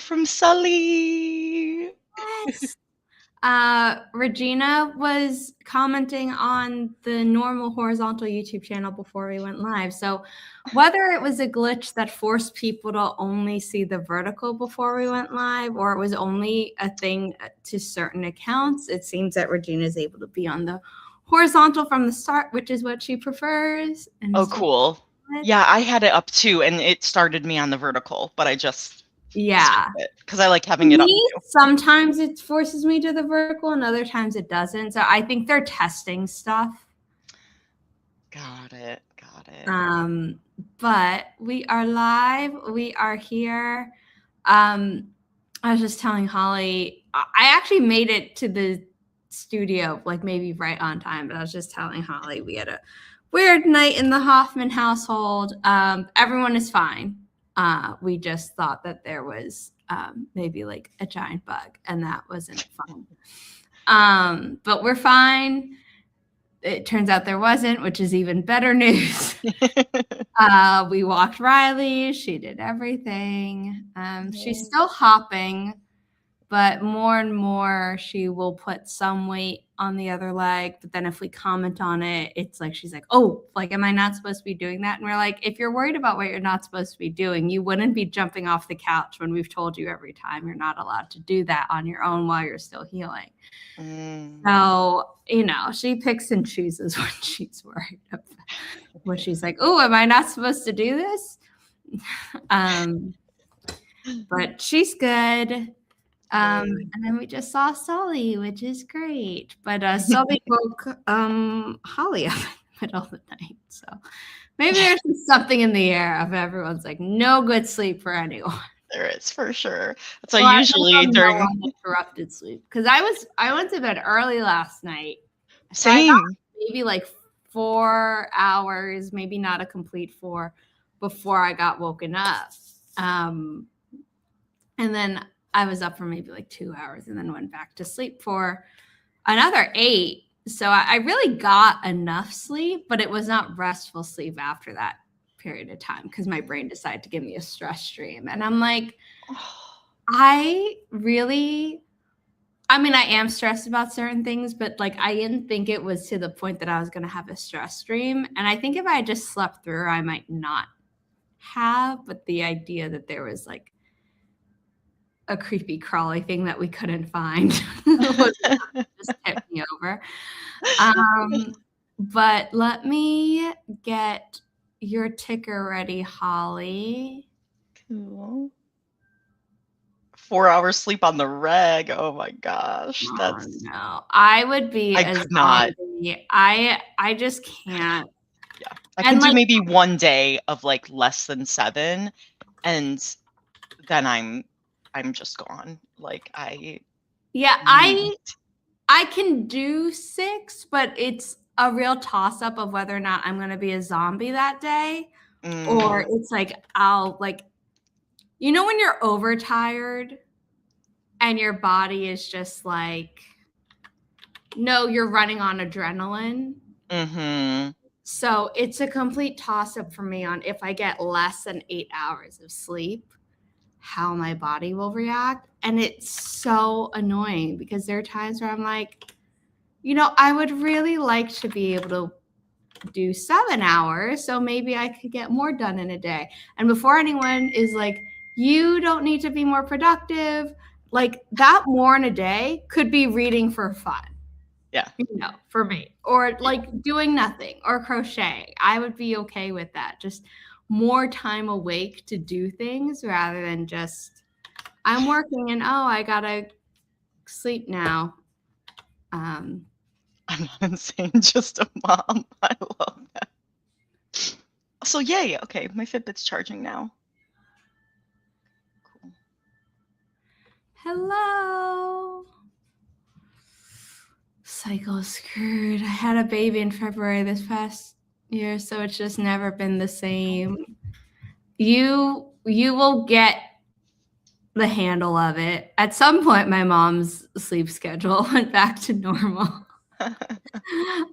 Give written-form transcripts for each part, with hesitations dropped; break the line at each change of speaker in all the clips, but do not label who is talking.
from Sully.
Yes. Regina was commenting on the normal horizontal YouTube channel before we went live. So whether it was a glitch that forced people to only see the vertical before we went live, or it was only a thing to certain accounts, it seems that Regina is able to be on the horizontal from the start, which is what she prefers. And
Oh, cool. Yeah, I had it up too, and it started me on the vertical, but I just because I like having it up too.
Sometimes it forces me to the vertical, and other times it doesn't. So I think they're testing stuff.
Got it.
But we are live. We are here. I was just telling Holly, I actually made it to the studio like maybe right on time, but I was just telling Holly we had a weird night in the Hoffman household. Everyone is fine. We just thought that there was maybe like a giant bug, and that wasn't fun. But we're fine. It turns out there wasn't, which is even better news. We walked Riley. She did everything. She's still hopping, but more and more she will put some weight on the other leg. But then if we comment on it, it's like she's like, oh, like, am I not supposed to be doing that? And we're like, if you're worried about what you're not supposed to be doing, you wouldn't be jumping off the couch when we've told you every time you're not allowed to do that on your own while you're still healing. So, she picks and chooses when she's worried about when she's like, oh, am I not supposed to do this? But she's good. And then we just saw Sully, which is great. But Sully woke Holly up in the middle of the night. So maybe there's something in the air of everyone's like, no good sleep for anyone.
There is, for sure. So usually during
interrupted sleep, because I went to bed early last night.
Same.
So maybe like 4 hours, maybe not a complete 4, before I got woken up. And then I was up for maybe like 2 hours and then went back to sleep for another 8. So I really got enough sleep, but it was not restful sleep after that period of time because my brain decided to give me a stress dream. And I'm like, I am stressed about certain things, but like I didn't think it was to the point that I was going to have a stress dream. And I think if I just slept through, I might not have. But the idea that there was like a creepy crawly thing that we couldn't find just tipped me over. But let me get your ticker ready, Holly.
Cool. 4 hours sleep on the reg. Oh my gosh.
No. I would be
I could not.
I just can't.
Yeah. I can do maybe one day of like less than 7, and then I'm just gone. Like I
can do 6, but it's a real toss up of whether or not I'm going to be a zombie that day, or it's like I'll like, when you're overtired and your body is just like, no, you're running on adrenaline. So it's a complete toss up for me on if I get less than 8 hours of sleep, how my body will react. And it's so annoying because there are times where I'm like, I would really like to be able to do 7 hours, so maybe I could get more done in a day. And before anyone is like, you don't need to be more productive, like that more in a day could be reading for fun.
Yeah.
For me, or like doing nothing or crocheting. I would be okay with that. Just more time awake to do things rather than just I'm working and I gotta sleep now.
I'm not insane, just a mom. I love that. So yay, okay, my Fitbit's charging now. Cool.
Hello. Cycle is screwed. I had a baby in February this past year, so it's just never been the same. You will get the handle of it. At some point, my mom's sleep schedule went back to normal.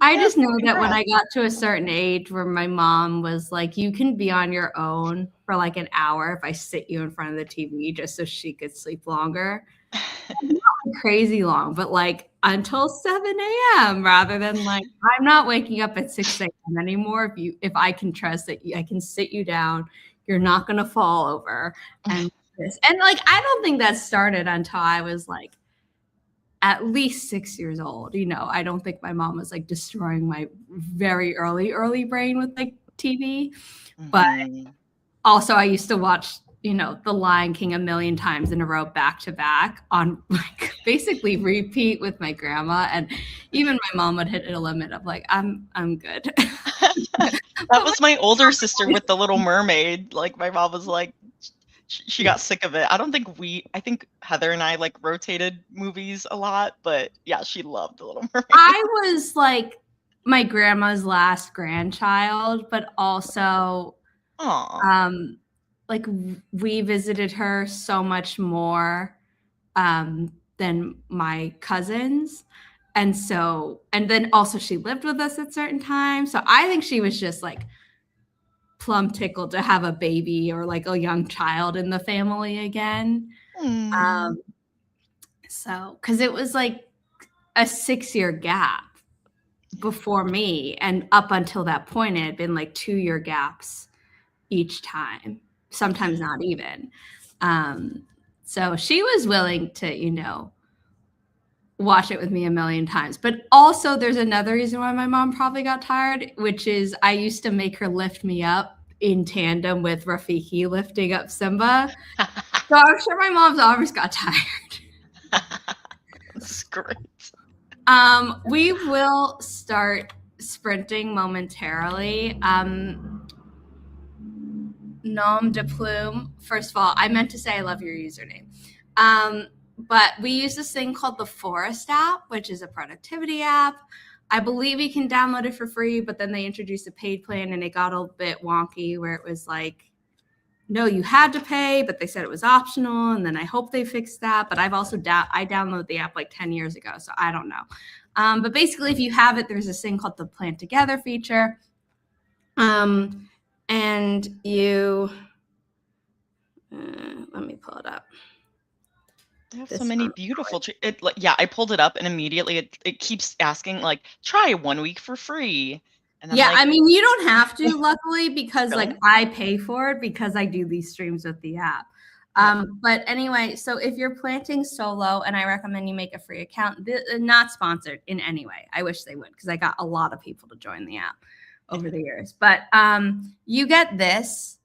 I
Yeah,
just know that when
congrats.
I got to a certain age where my mom was like, you can be on your own for like an hour if I sit you in front of the TV just so she could sleep longer. Not crazy long, but like until 7 a.m. rather than like, I'm not waking up at 6 a.m. anymore. If I can trust that I can sit you down, you're not gonna fall over and this. And like I don't think that started until I was like at least 6 years old. I don't think my mom was like destroying my very early brain with like TV. But
Mhm.
also, I used to watch, The Lion King a million times in a row back to back on like basically repeat with my grandma. And even my mom would hit a limit of like, I'm good.
That
But
was my older sister with The Little Mermaid. Like, my mom was like, she got sick of it. I think Heather and I like rotated movies a lot, but yeah, she loved The Little Mermaid.
I was like my grandma's last grandchild, but also
Aw.
um like we visited her so much more than my cousins. And then also she lived with us at certain times. So I think she was just like plum tickled to have a baby or like a young child in the family again.
Mm.
Um, because it was like a 6 year gap before me. And up until that point, it had been like 2 year gaps each time, sometimes not even. Um, so she was willing to, watch it with me a million times. But also, there's another reason why my mom probably got tired, which is I used to make her lift me up in tandem with Rafiki lifting up Simba. So I'm sure my mom's arms got tired.
That's great.
We will start sprinting momentarily. Nom de plume. First of all, I meant to say I love your username. But we use this thing called the Forest app, which is a productivity app. I believe you can download it for free, but then they introduced a paid plan and it got a bit wonky where it was like, no, you had to pay, but they said it was optional. And then I hope they fixed that. But I've also I downloaded the app like 10 years ago, so I don't know. But basically, if you have it, there's this thing called the Plan Together feature. And you, let me pull it up.
They have so
This
many
one.
beautiful yeah, I pulled it up and immediately it keeps asking like, try 1 week for free. And I'm
Yeah,
like,
I mean, you don't have to, luckily, because like
really?
I pay for it because I do these streams with the app.
Yeah.
But anyway, so if you're planting solo, and I recommend you make a free account, not sponsored in any way. I wish they would because I got a lot of people to join the app over the years. But you get this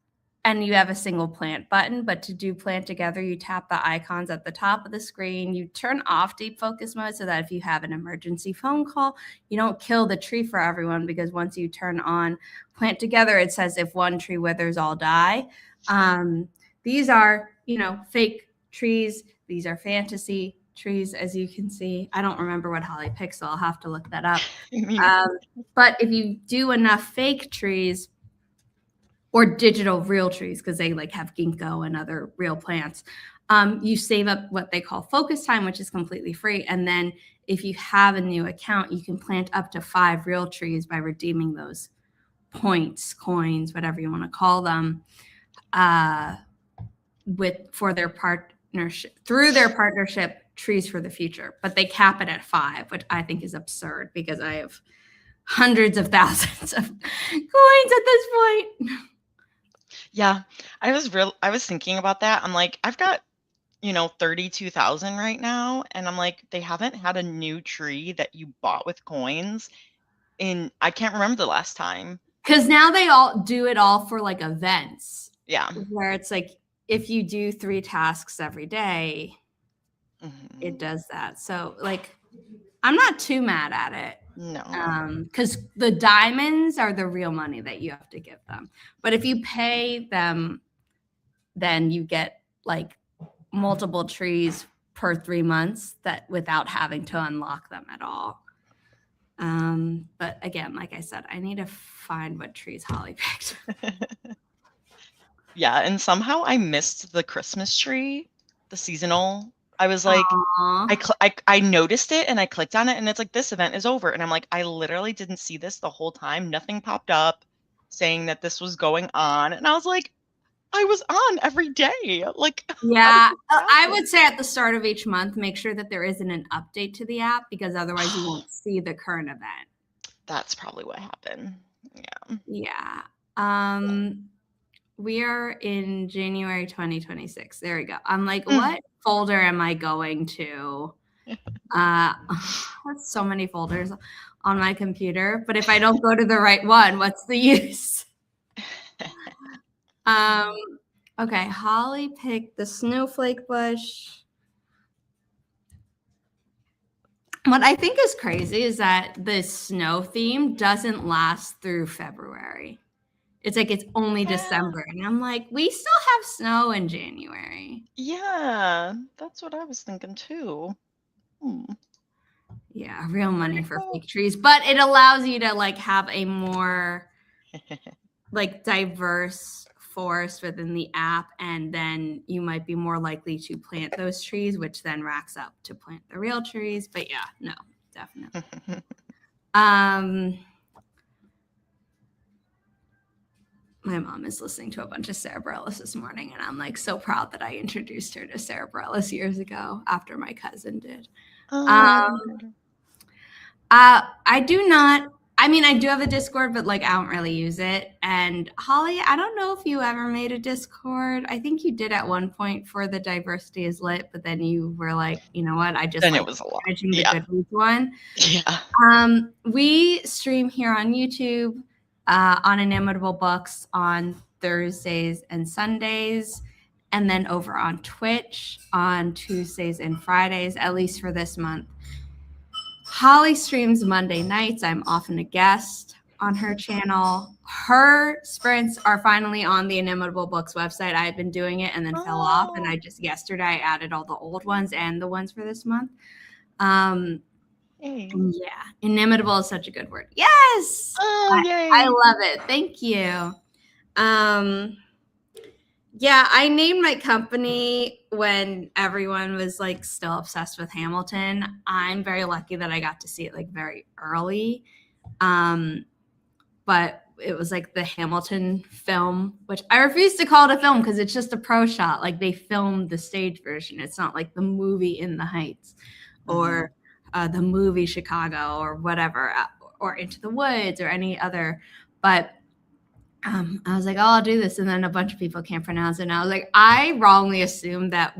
and you have a single plant button. But to do plant together, you tap the icons at the top of the screen. You turn off deep focus mode so that if you have an emergency phone call, you don't kill the tree for everyone, because once you turn on plant together, it says if one tree withers, all die. These are, fake trees. These are fantasy trees, as you can see. I don't remember what Holly picked, so I'll have to look that up. But if you do enough fake trees or digital real trees, because they like have ginkgo and other real plants, you save up what they call focus time, which is completely free. And then if you have a new account, you can plant up to 5 real trees by redeeming those points, coins, whatever you want to call them, through their partnership Trees for the Future. But they cap it at 5, which I think is absurd because I have hundreds of thousands of coins at this point.
Yeah, I was thinking about that. I'm like, I've got, 32,000 right now, and I'm like, they haven't had a new tree that you bought with coins I can't remember the last time.
Because now they all do it all for like events.
Yeah.
Where it's like if you do 3 tasks every day, it does that. So like I'm not too mad at it.
No.
Because the diamonds are the real money that you have to give them. But if you pay them, then you get like multiple trees per 3 months that without having to unlock them at all. But again, like I said, I need to find what trees Holly picked.
Yeah, and somehow I missed the Christmas tree, the seasonal I was like,
Aw.
I noticed it and I clicked on it and it's like, this event is over. And I'm like, I literally didn't see this the whole time. Nothing popped up saying that this was going on. And I was like, I was on every day. Like, how did
Yeah,
this
I
happen?
would say at the start of each month, make sure that there isn't an update to the app because otherwise you won't see the current event.
That's probably what happened. Yeah.
Yeah. Um, we are in January 2026. There we go. I'm like,
Mm.
what folder am I going to? Uh, that's so many folders on my computer, but if I don't go to the right one, what's the use? Um, okay, Holly picked the snowflake bush. What I think is crazy is that the snow theme doesn't last through February. It's like it's only
Yeah.
December. And I'm like, we still have snow in January.
Yeah. That's what I was thinking too. Hmm.
Yeah, real money
Pretty
for
cool.
fake trees. But it allows you to like have a more like diverse forest within the app, and then you might be more likely to plant those trees, which then racks up to plant the real trees. But yeah, no, definitely. My mom is listening to a bunch of Sarah Bareilles this morning, and I'm like so proud that I introduced her to Sarah Bareilles years ago after my cousin did.
Oh.
Um, I do not. I mean, I do have a Discord, but like I don't really use it. And Holly, I don't know if you ever made a Discord. I think you did at one point for the Diversity is Lit, but then you were like, you know what? I just
Then it
like
was a lot.
managing the
Yeah.
Goodreads one.
Yeah.
We stream here on YouTube on Inimitable Books on Thursdays and Sundays, and then over on Twitch on Tuesdays and Fridays, at least for this month. Holly streams Monday nights. I'm often a guest on her channel. Her sprints are finally on the Inimitable Books website. I had been doing it and then fell off, and I just yesterday I added all the old ones and the ones for this month.
Yay.
Yeah, inimitable is such a good word. Yes,
Oh, yay.
I love it. Thank you. Yeah, I named my company when everyone was like still obsessed with Hamilton. I'm very lucky that I got to see it like very early. But it was like the Hamilton film, which I refuse to call it a film because it's just a pro shot. Like they filmed the stage version. It's not like the movie In the Heights or the movie Chicago or whatever, or Into the Woods or any other. But I was like, oh, I'll do this. And then a bunch of people can't pronounce it. And I was like, I wrongly assumed that,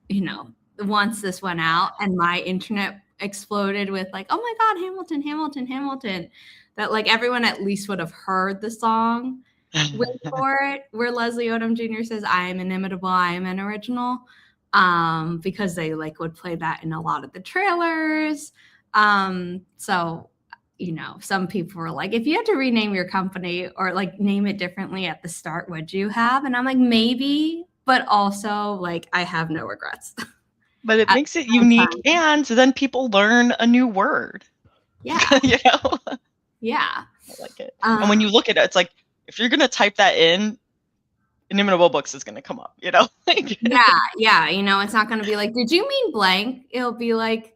you know, once this went out and my internet exploded with like, oh my God, Hamilton, Hamilton, Hamilton, that like everyone at least would have heard the song wait for it, where Leslie Odom Jr. says, I am inimitable, I am an original. Because they like would play that in a lot of the trailers. So you know, some people were like, if you had to rename your company or like name it differently at the start, would you have? And I'm like, maybe, but also like I have no regrets.
But it makes it unique, and so then people learn a new word.
Yeah.
You know?
Yeah.
I like it. And when you look at it, it's like, if you're going to type that in, Inimitable Books is going to come up, you know?
Yeah. You know, it's not going to be like, did you mean blank? It'll be like,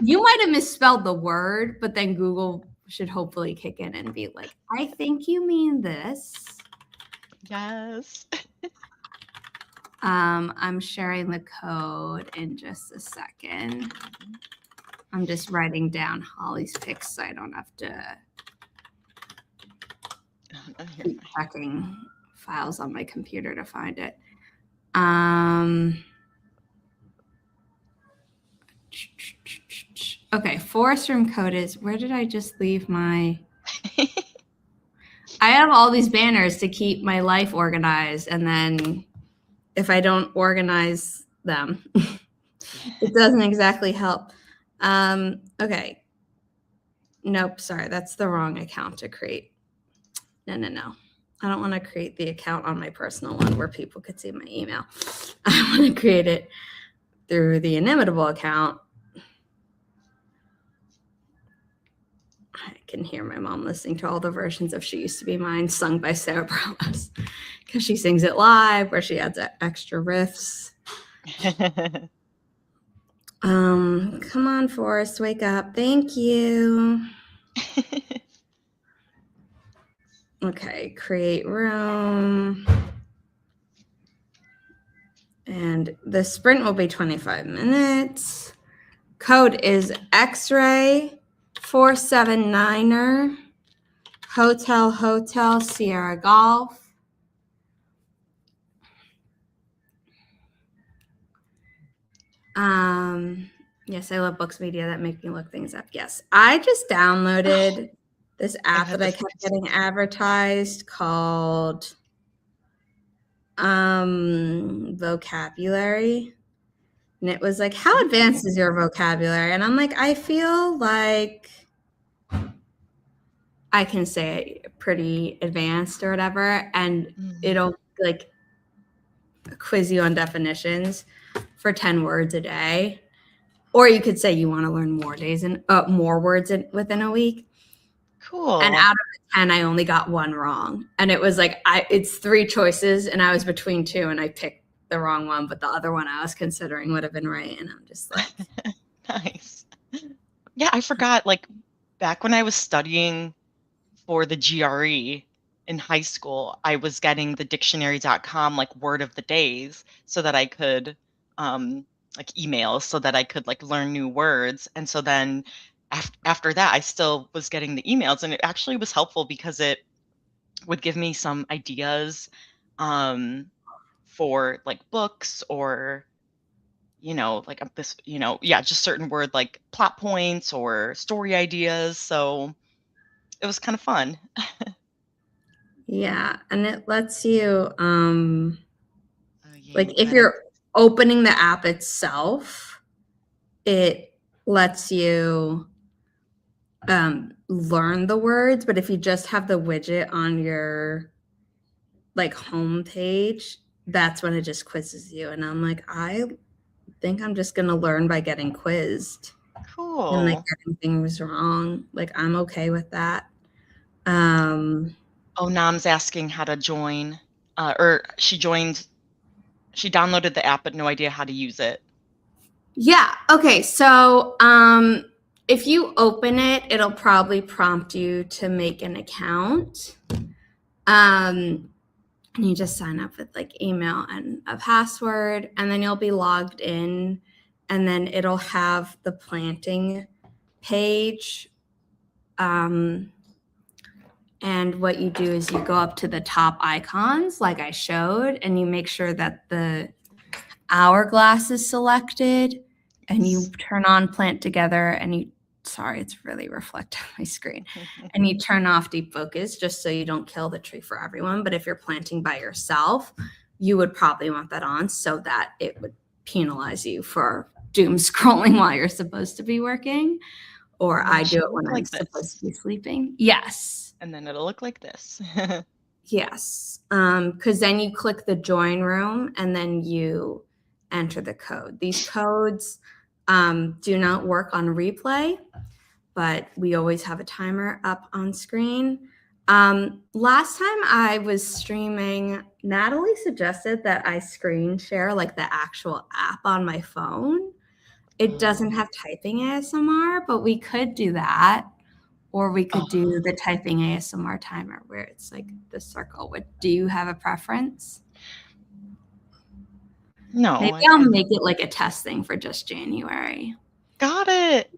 you might have misspelled the word, but then Google should hopefully kick in and be like, I think you mean this.
Yes.
I'm sharing the code in just a second. I'm just writing down Holly's picks so I don't have to keep checking files on my computer to find it. Okay, forest room code is, where did I just leave my... I have all these banners to keep my life organized, and then if I don't organize them, it doesn't exactly help. Okay. Nope, sorry, that's the wrong account to create. No. I don't want to create the account on my personal one where people could see my email. I want to create it through the Inimitable account. I can hear my mom listening to all the versions of She Used to Be Mine sung by Sarah Bareilles because she sings it live where she adds extra riffs. Come on, Forrest, wake up. Thank you. Okay, create room. And the sprint will be 25 minutes. Code is X-ray 479er, Hotel Sierra Golf. Yes, I love books media that make me look things up. Yes, I just downloaded this app
had
that I
this
kept getting advertised called Vocabulary. And it was like, how advanced is your vocabulary? And I'm like, I feel like I can say pretty advanced or whatever. And it'll like quiz you on definitions for 10 words a day. Or you could say you want to learn more words within a week.
Cool.
And out of the 10, I only got one wrong. And it was like, it's 3 choices and I was between 2 and I picked the wrong one, but the other one I was considering would have been right. And I'm just like,
Nice. Yeah, I forgot, like, back when I was studying for the GRE in high school, I was getting the dictionary.com, like, word of the days so that I could, like, emails so that I could, like, learn new words, and so then after that, I still was getting the emails, and it actually was helpful because it would give me some ideas, um, for, like, books or like this, yeah, just certain word like plot points or story ideas. So it was kind of fun.
yeah. And it lets you,
Oh, yeah,
like
you
if
got it.
you're opening the app itself, it lets you learn the words. But if you just have the widget on your like home page, that's when it just quizzes you. And I'm like, I think I'm just gonna learn by getting quizzed and like
Cool.
getting things wrong. Like I'm okay with that.
Oh, Nam's asking how to join, or she downloaded the app, but no idea how to use it.
Yeah. Okay. So if you open it, it'll probably prompt you to make an account. And you just sign up with like email and a password, and then you'll be logged in, and then it'll have the planting page. And what you do is you go up to the top icons like I showed, and you make sure that the hourglass is selected, and you turn on plant together, and sorry, it's really reflecting my screen. And you turn off deep focus just so you don't kill the tree for everyone. But if you're planting by yourself, you would probably want that on so that it would penalize you for doom scrolling while you're supposed to be working. Or I do it when I'm supposed to be sleeping. Yes.
And then it'll look like this.
Yes. Because then you click the join room and then you enter the code. These codes do not work on replay, but we always have a timer up on screen. Last time I was streaming, Natalie suggested that I screen share like the actual app on my phone. It doesn't have typing ASMR, but we could do that. Or we could do the typing ASMR timer where it's like the circle. Do you have a preference?
No.
Maybe I'll make it like a test thing for just January.
Got it.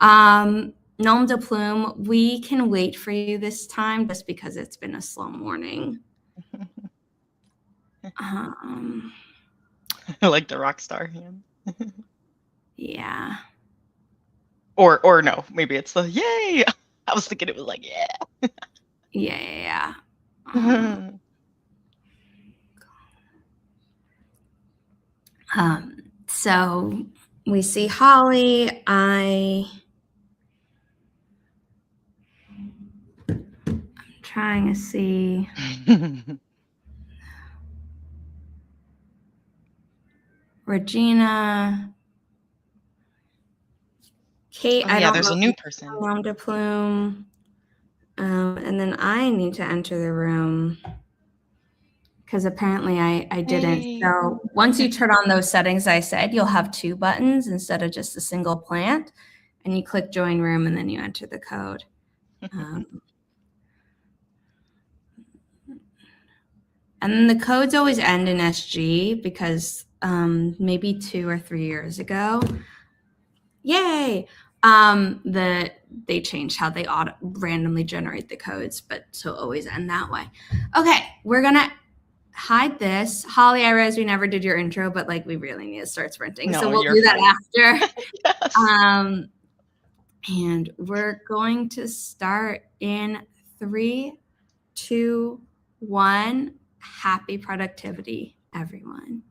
Nom de plume, we can wait for you this time just because it's been a slow morning.
Like the rock star hand.
Yeah.
Or no, maybe it's the yay. I was thinking it was like, yeah.
Yeah. So we see Holly. I'm trying to see. Regina. Kate, I don't
there's
know
a new person.
Nom de plume. And then I need to enter the room. because apparently I didn't.
Hey.
So once you turn on those settings I said, you'll have two buttons instead of just a single plant. And you click join room and then you enter the code. And then the codes always end in SG because maybe 2 or 3 years ago, yay, they changed how they randomly generate the codes, but so always end that way. Okay, we're gonna hide this. Holly, I realize we never did your intro, but like we really need to start sprinting, so
No,
we'll
you're
do that
fine.
after.
Yes.
And we're going to start in 3, 2, 1. Happy productivity, everyone.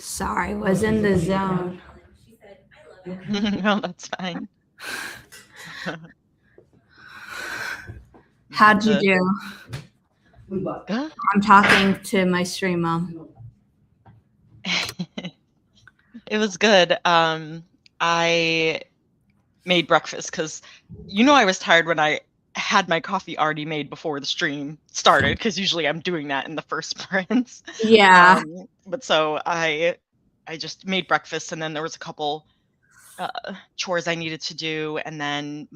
Sorry, was in the zone.
No, that's fine. Had
How'd you
to.
do?
Good.
I'm talking to my stream mom.
It was good. I made breakfast because I was tired when I had my coffee already made before the stream started, because usually I'm doing that in the first sprints.
Yeah.
But so I just made breakfast, and then there was a couple chores I needed to do, and then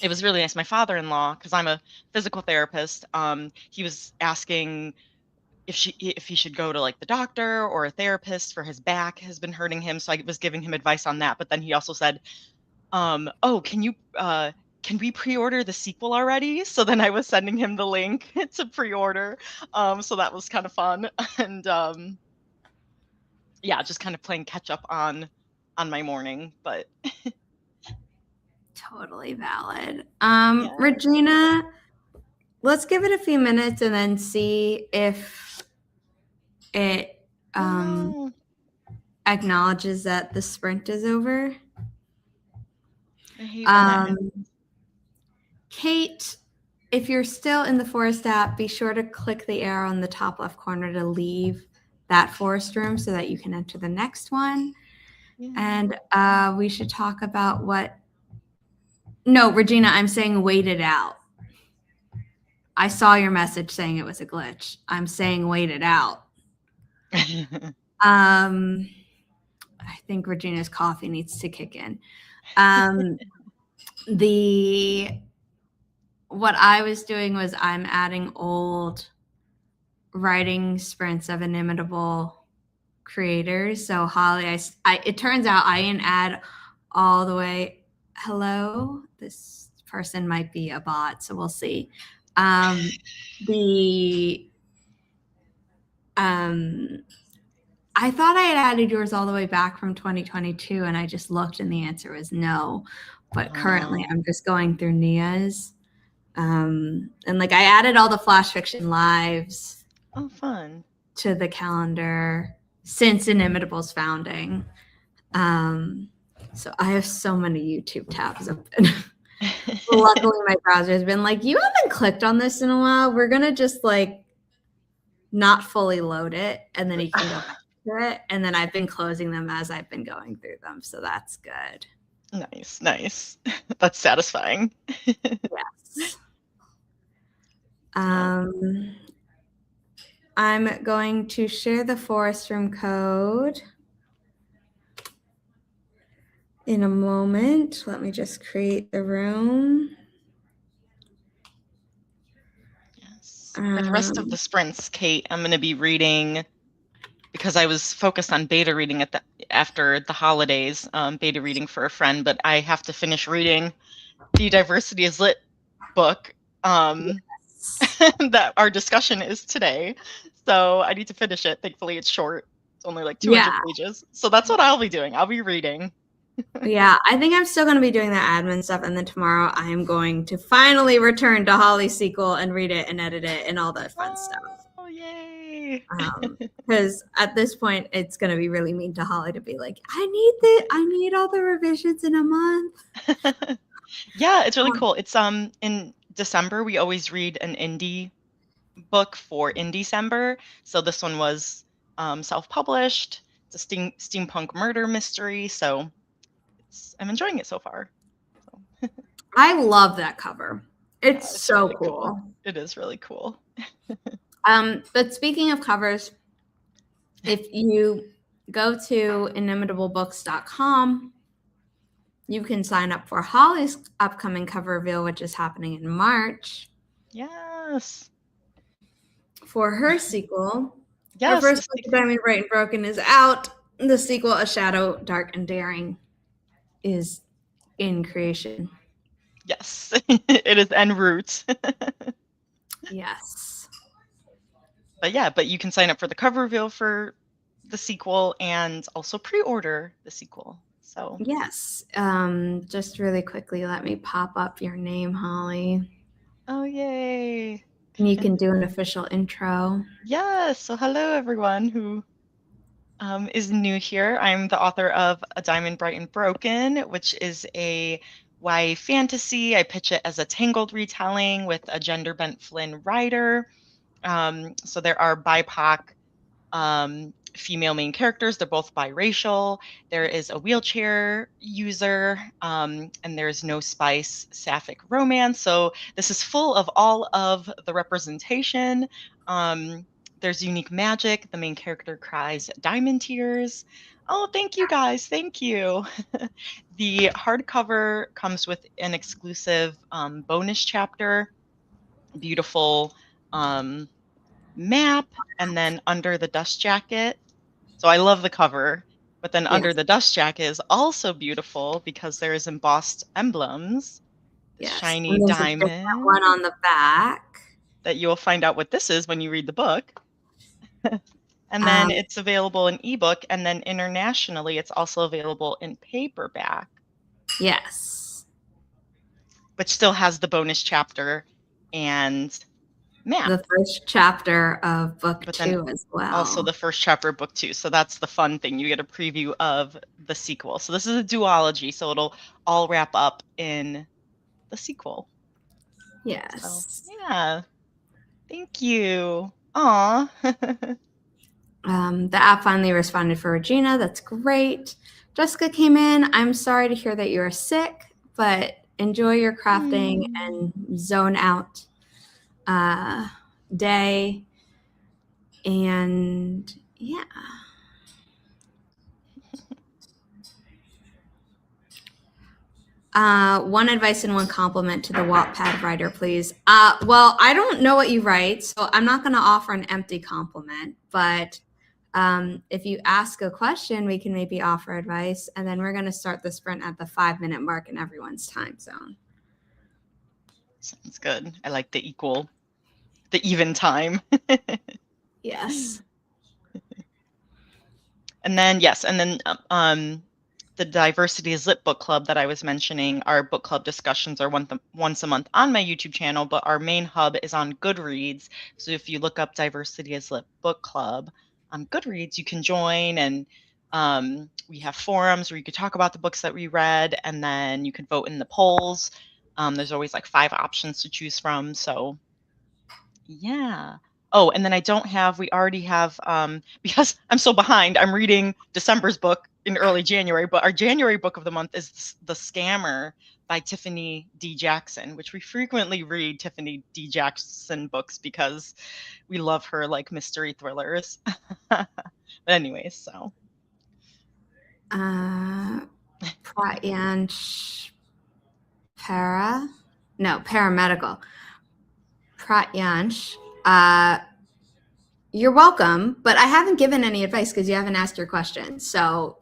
it was really nice. My father-in-law, because I'm a physical therapist, he was asking if he should go to like the doctor or a therapist for his back has been hurting him. So I was giving him advice on that. But then he also said, oh, can we pre-order the sequel already? So then I was sending him the link to pre-order. So that was kind of fun. And yeah, just kind of playing catch up on my morning. But
Totally valid.
yeah.
Regina, let's give it a few minutes and then see if it
No.
acknowledges that the sprint is over.
I hate when that happens.
Kate, if you're still in the forest app, be sure to click the arrow in the top left corner to leave that forest room so that you can enter the next one.
Yeah.
And we should talk about No, Regina, I'm saying wait it out. I saw your message saying it was a glitch. I'm saying wait it out. I think Regina's coffee needs to kick in. What I was doing was I'm adding old writing sprints of inimitable creators. So Holly, it turns out I didn't add all the way. Hello, this person might be a bot, so we'll see. I thought I had added yours all the way back from 2022, and I just looked, and the answer was no. But currently, I'm just going through Nia's, and like I added all the flash fiction lives.
Oh, fun.
To the calendar since Inimitable's founding. So I have so many YouTube tabs open. Luckily, my browser has been like, you haven't clicked on this in a while. We're going to just like not fully load it, and then you can go back to it. And then I've been closing them as I've been going through them. So that's good.
Nice. That's satisfying.
Yes. I'm going to share the forest room code in a moment. Let me just create the room.
Yes. For the rest of the sprints, Kate, I'm going to be reading, because I was focused on beta reading after the holidays, beta reading for a friend, but I have to finish reading the Diversity is Lit book that our discussion is today. So I need to finish it. Thankfully, it's short. It's only like 200 pages. So that's what I'll be doing. I'll be reading.
Yeah, I think I'm still going to be doing the admin stuff. And then tomorrow I am going to finally return to Holly's sequel and read it and edit it and all that fun stuff.
Oh, yay.
Because at this point, it's going to be really mean to Holly to be like, I need all the revisions in a month.
Yeah, it's really cool. It's in December, we always read an indie book for Indecember. So this one was self-published. It's a steampunk murder mystery. So I'm enjoying it so far. So.
I love that cover. It's so really cool.
It is really cool.
But speaking of covers, if you go to inimitableBooks.com, you can sign up for Holly's upcoming cover reveal, which is happening in March.
Yes.
For her sequel.
Yes.
Her first book, Diamond Bright and Broken, is out. The sequel, A Shadow, Dark and Daring, is in creation.
Yes. It is en route.
Yes.
But you can sign up for the cover reveal for the sequel and also pre-order the sequel. So
yes. Just really quickly, let me pop up your name, Holly.
Oh, yay.
And you can do an official intro.
Yes. So hello, everyone who is new here. I'm the author of A Diamond Bright and Broken, which is a YA fantasy. I pitch it as a Tangled retelling with a gender-bent Flynn writer. So there are BIPOC female main characters. They're both biracial. There is a wheelchair user, and there's no spice sapphic romance. So this is full of all of the representation. There's unique magic. The main character cries diamond tears. Oh, thank you guys. Thank you. The hardcover comes with an exclusive bonus chapter, beautiful map, and then under the dust jacket. So I love the cover, but then under
Yes.
the dust jacket is also beautiful because there's embossed emblems, the
Yes.
shiny
And there's a different
diamond
one on the back.
that you will find out what this is when you read the book. And then
Um,
it's available in ebook, and then internationally it's also available in paperback,
yes.
which still has the bonus chapter and map.
The first chapter of book
But then
2 as well.
also the first chapter of book 2. So that's the fun thing. You get a preview of the sequel. So this is a duology, so it'll all wrap up in the sequel.
Yes.
So, yeah. Thank you. Aw.
The app finally responded for Regina. That's great. Jessica came in. I'm sorry to hear that you're sick, but enjoy your crafting and zone out day. And yeah. One advice and one compliment to the Wattpad writer, please. Well, I don't know what you write, so I'm not going to offer an empty compliment, but if you ask a question, we can maybe offer advice, and then we're going to start the sprint at the 5-minute mark in everyone's time zone.
Sounds good. I like the even time.
Yes.
And then, yes, and then the Diversity is Lit book club that I was mentioning, our book club discussions are once a month on my YouTube channel, but our main hub is on Goodreads. So if you look up Diversity is Lit book club on Goodreads, you can join, and we have forums where you could talk about the books that we read, and then you can vote in the polls. There's always like 5 options to choose from. So yeah. Oh, and then we already have, because I'm so behind, I'm reading December's book in early January, but our January book of the month is The Scammer by Tiffany D. Jackson, which we frequently read Tiffany D. Jackson books because we love her like mystery thrillers. But anyways, so.
Pratyansh paramedical. Pratyansh, you're welcome, but I haven't given any advice because you haven't asked your question. So,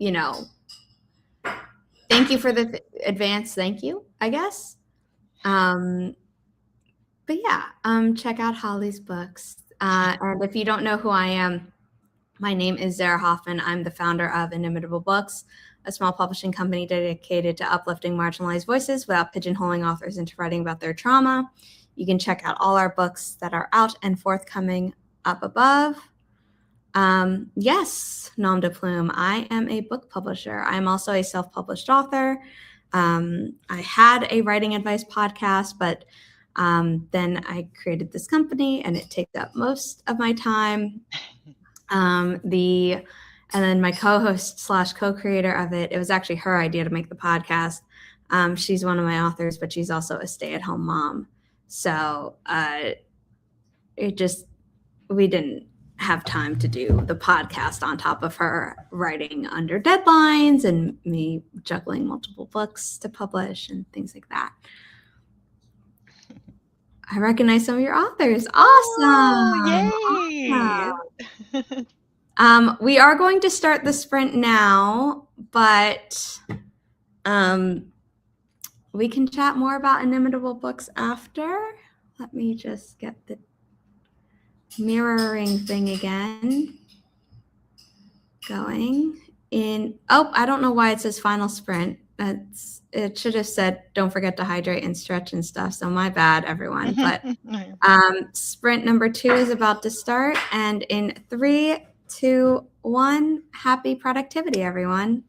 thank you for the advance. Thank you, I guess. But yeah, check out Holly's books. And if you don't know who I am, my name is Zara Hoffman. I'm the founder of Inimitable Books, a small publishing company dedicated to uplifting marginalized voices without pigeonholing authors into writing about their trauma. You can check out all our books that are out and forthcoming up above. Yes, nom de plume. I am a book publisher. I'm also a self-published author. I had a writing advice podcast, but then I created this company and it takes up most of my time. And then my co-host / co-creator of it was actually her idea to make the podcast. She's one of my authors, but she's also a stay-at-home mom. So we didn't have time to do the podcast on top of her writing under deadlines and me juggling multiple books to publish and things like that. I recognize some of your authors. Awesome.
Oh, yay.
Awesome. We are going to start the sprint now, but we can chat more about Inimitable Books after. Let me just get the mirroring thing again going in. Oh, I don't know why it says final sprint. It should have said don't forget to hydrate and stretch and stuff. So my bad, everyone. But sprint number 2 is about to start. And in 3, 2, 1. Happy productivity, everyone.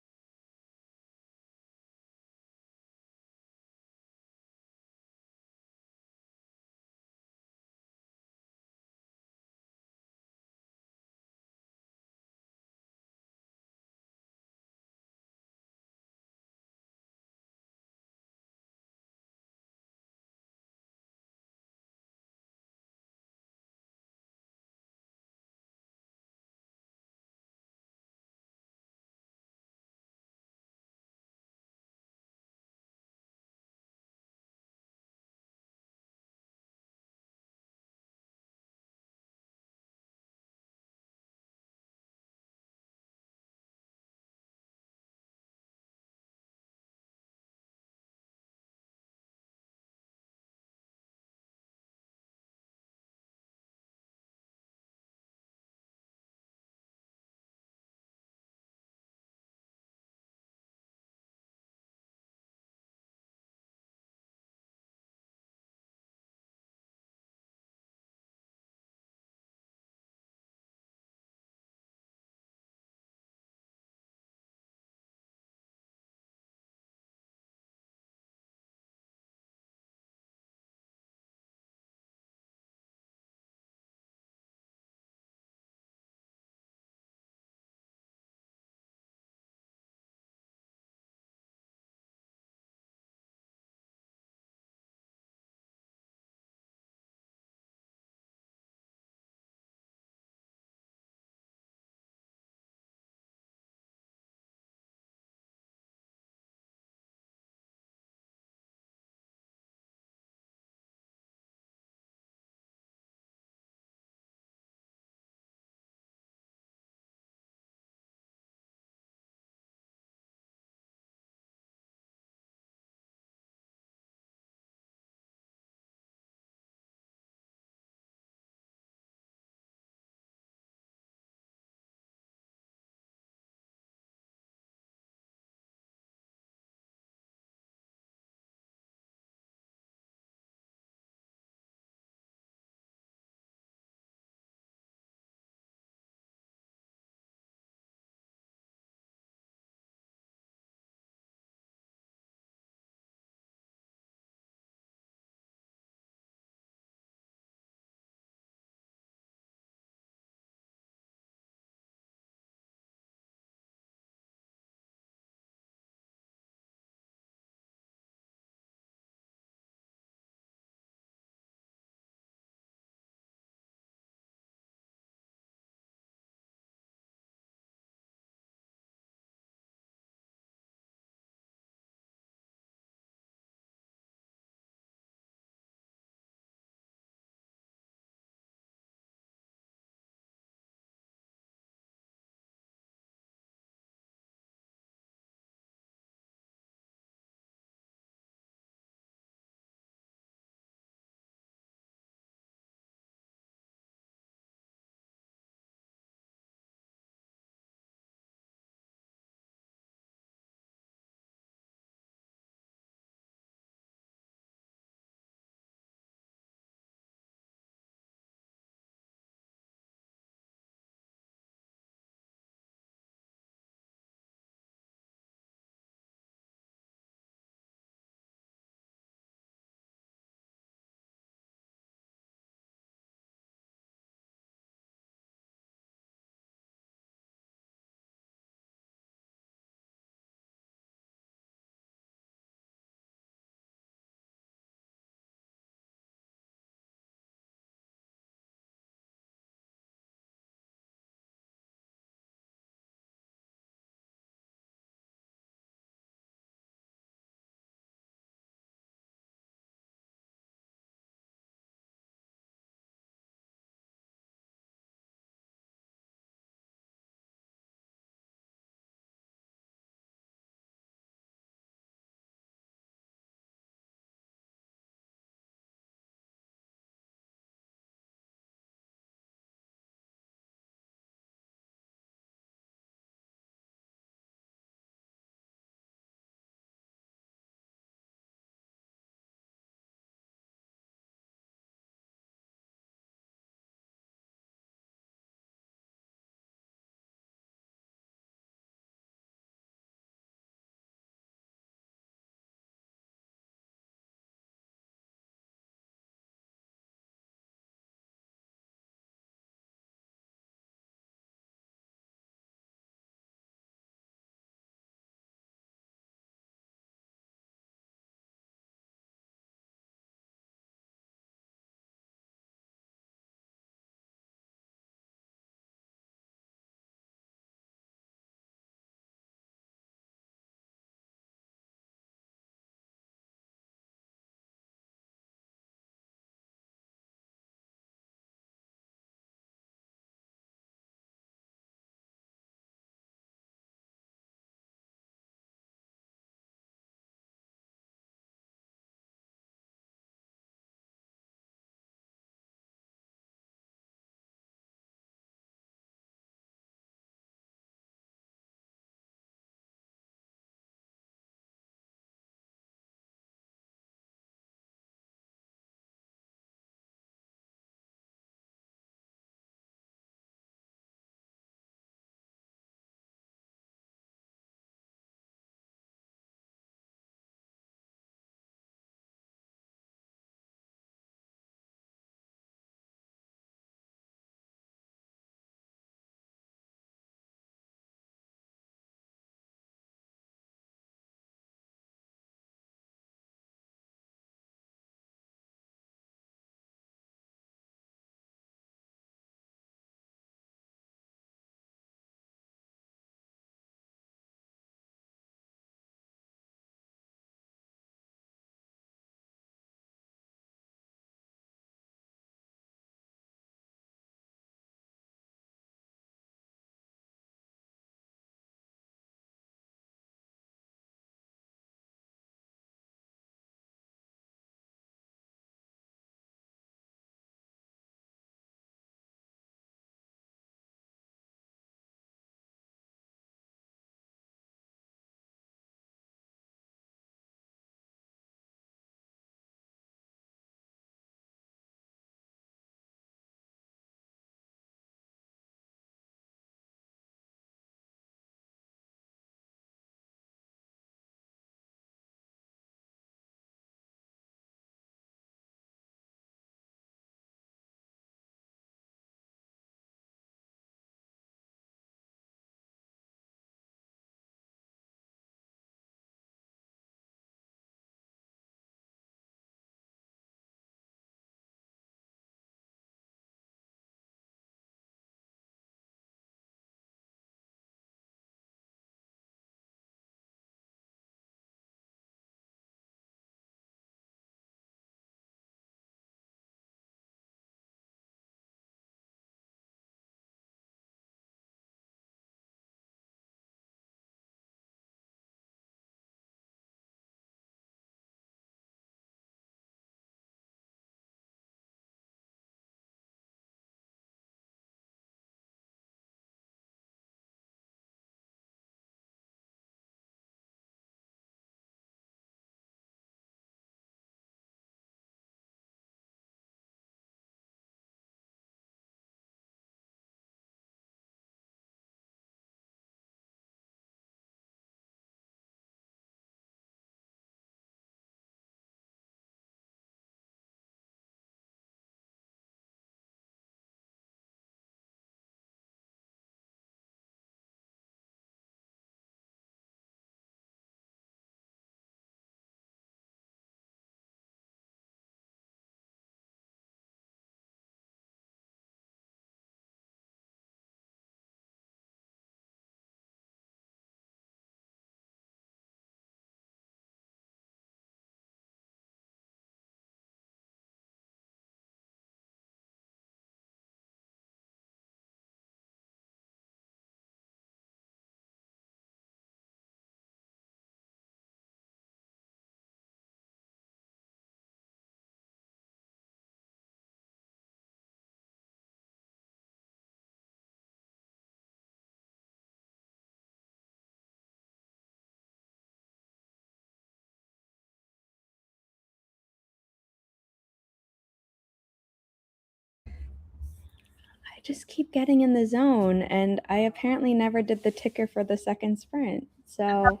just keep getting in the zone, and I apparently never did the ticker for the second sprint. So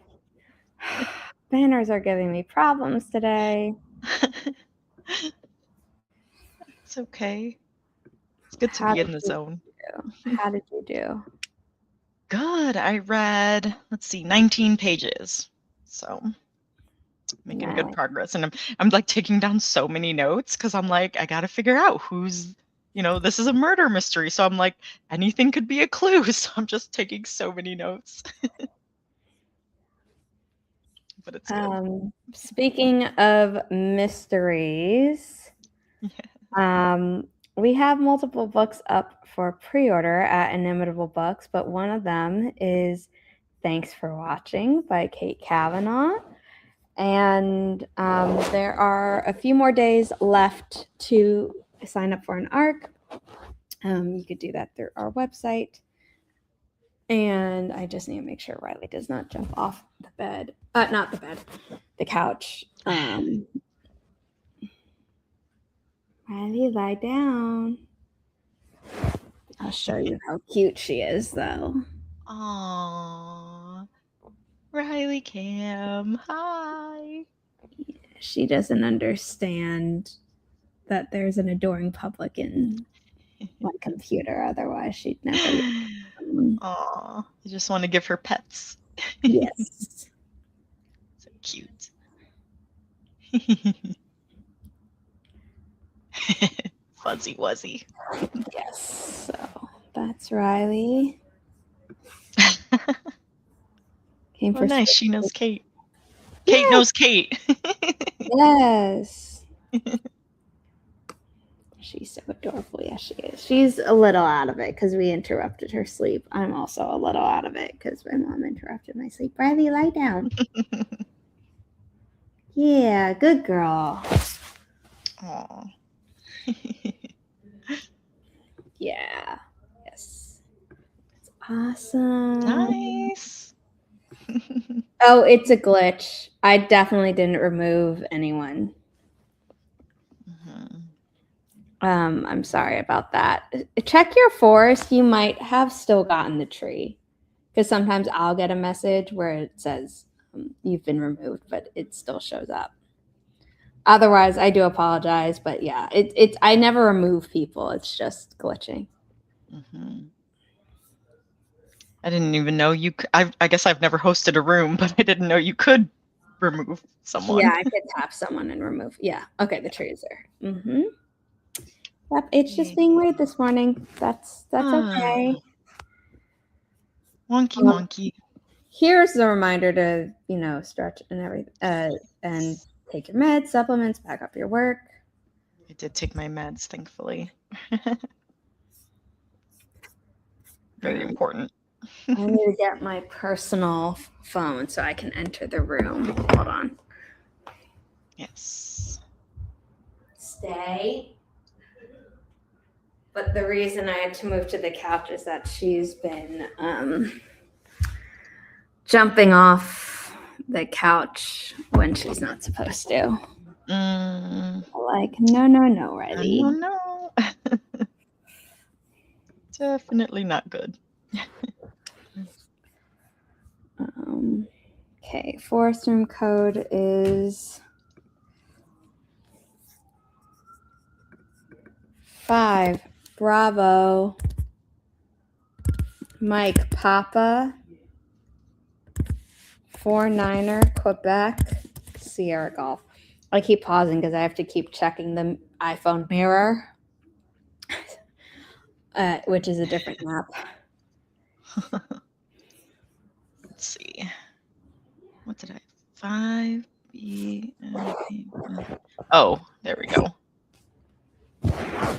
banners are giving me problems today.
It's okay. It's good to
How
be
did
in the
you
zone.
do? How did you do?
Good. I read, let's see, 19 pages. So making good
Nice.
progress. And I'm like taking down so many notes because I'm like, I gotta figure out who's, this is a murder mystery. So I'm like, anything could be a clue. So I'm just taking so many notes. But it's good.
Speaking of mysteries,
Yeah.
we have multiple books up for pre-order at Inimitable Books, but one of them is Thanks for Watching by Kate Kavanaugh. And there are a few more days left to sign up for an ARC. You could do that through our website. And I just need to make sure Riley does not jump off the bed. Not the bed, the couch. Riley, lie down. I'll show you how cute she is, though.
Aww. Riley Cam. Hi.
She doesn't understand that there's an adoring public in my computer. Otherwise, she'd never.
Aw. I just want to give her pets.
Yes.
So cute. Fuzzy Wuzzy.
Yes. So that's Riley. Came for
nice. She knows Kate. Kate knows Kate.
Yes. She's so adorable. Yes, she is. She's a little out of it because we interrupted her sleep. I'm also a little out of it because my mom interrupted my sleep. Riley, lie down. Yeah, good girl.
Aw.
Yeah. Yes. It's awesome.
Nice.
Oh, it's a glitch. I definitely didn't remove anyone. I'm sorry about that. Check your forest. You might have still gotten the tree because sometimes I'll get a message where it says you've been removed, but it still shows up. Otherwise, I do apologize, but yeah, it's I never remove people. It's just glitching.
I didn't even know you could. I guess I've never hosted a room, but I didn't know you could remove someone.
Yeah, I could tap someone and remove. Yeah. Okay, the tree is there. Mm-hmm. Yep, it's just being weird this morning. That's okay.
Wonky wonky.
Here's the reminder to, stretch and everything, and take your meds, supplements, back up your work.
I did take my meds, thankfully. Very important.
I need to get my personal phone so I can enter the room. Hold on.
Yes.
Stay. But the reason I had to move to the couch is that she's been jumping off the couch when she's not supposed to. Like, no, Riley.
No. Definitely not good.
Okay, forest room code is 5 Bravo Mike Papa 49er Quebec Sierra Golf. I keep pausing because I have to keep checking the iPhone mirror, which is a different map.
Let's see. What did I? 5 B. Oh, there we go. I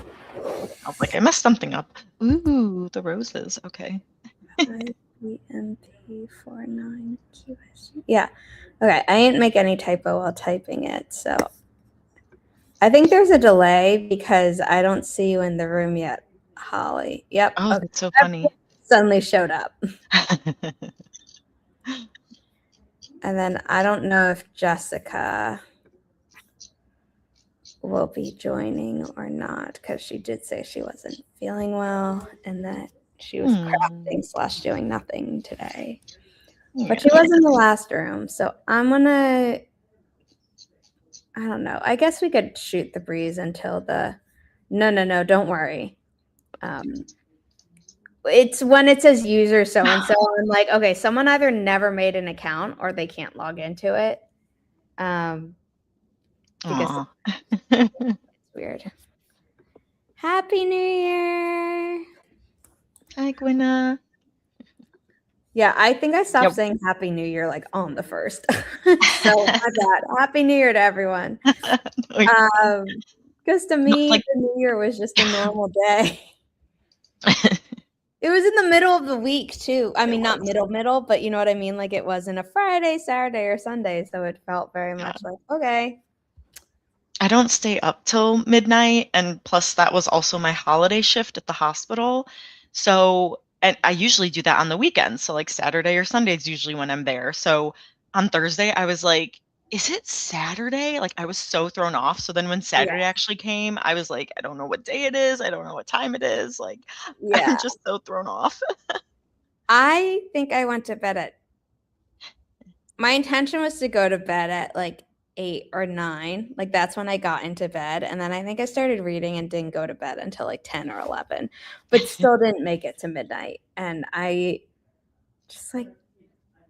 was like, I messed something up. Ooh, the roses. Okay.
5BMP49 QSG. Yeah. Okay. I didn't make any typo while typing it. So I think there's a delay because I don't see you in the room yet, Holly. Yep.
Oh,
okay.
that's so funny.
Suddenly showed up. And then I don't know if Jessica will be joining or not because she did say she wasn't feeling well and that she was
Hmm.
crafting / doing nothing today.
Yeah.
But she was in the last room, so I'm gonna, I don't know. I guess we could shoot the breeze until the, no, don't worry. It's when it says user so-and-so, I'm like, okay, someone either never made an account or they can't log into it. Because
Aw.
it's weird. Happy New Year.
Hi, Gwenna.
Yeah, I think I stopped
Yep.
saying Happy New Year like on the 1st. So my bad. Happy New Year to everyone. Because to
Looks
me,
like
the New Year was just a normal day. It was in the middle of the week too. I
it
mean, not
was.
middle, but you know what I mean? Like it wasn't a Friday, Saturday, or Sunday. So it felt very
Yeah.
much like, okay.
I don't stay up till midnight, and plus that was also my holiday shift at the hospital. So, and I usually do that on the weekends. So like Saturday or Sunday is usually when I'm there. So on Thursday, I was like, is it Saturday? Like I was so thrown off. So then when
Yeah.
Saturday actually came, I was like, I don't know what day it is. I don't know what time it is. Like I'm
Yeah.
just so thrown off.
I think I went to bed at, my intention was to go to bed at like 8 or 9. Like that's when I got into bed. And then I think I started reading and didn't go to bed until like 10 or 11, but still didn't make it to midnight. And I just like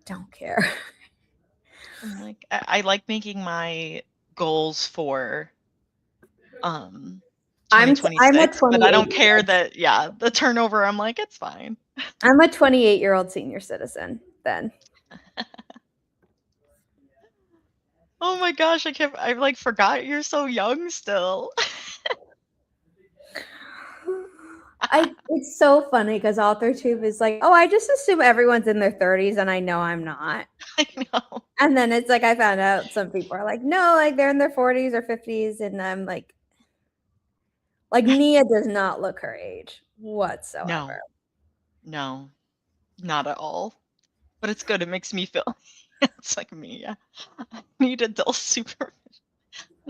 don't care.
I'm like, I like making my goals for um
I'm a
2026, but I
28
don't
year
care
old.
that, yeah, the turnover, I'm like, it's fine.
I'm a 28-year-old senior citizen then.
Oh my gosh, I like forgot you're so young still.
It's so funny because AuthorTube is like, oh, I just assume everyone's in their 30s and I know I'm not.
I know.
And then it's like I found out some people are like, no, like they're in their 40s or 50s, and I'm like Nia does not look her age whatsoever.
No, no, not at all. But it's good. It makes me feel it's like me, yeah. I need adult super.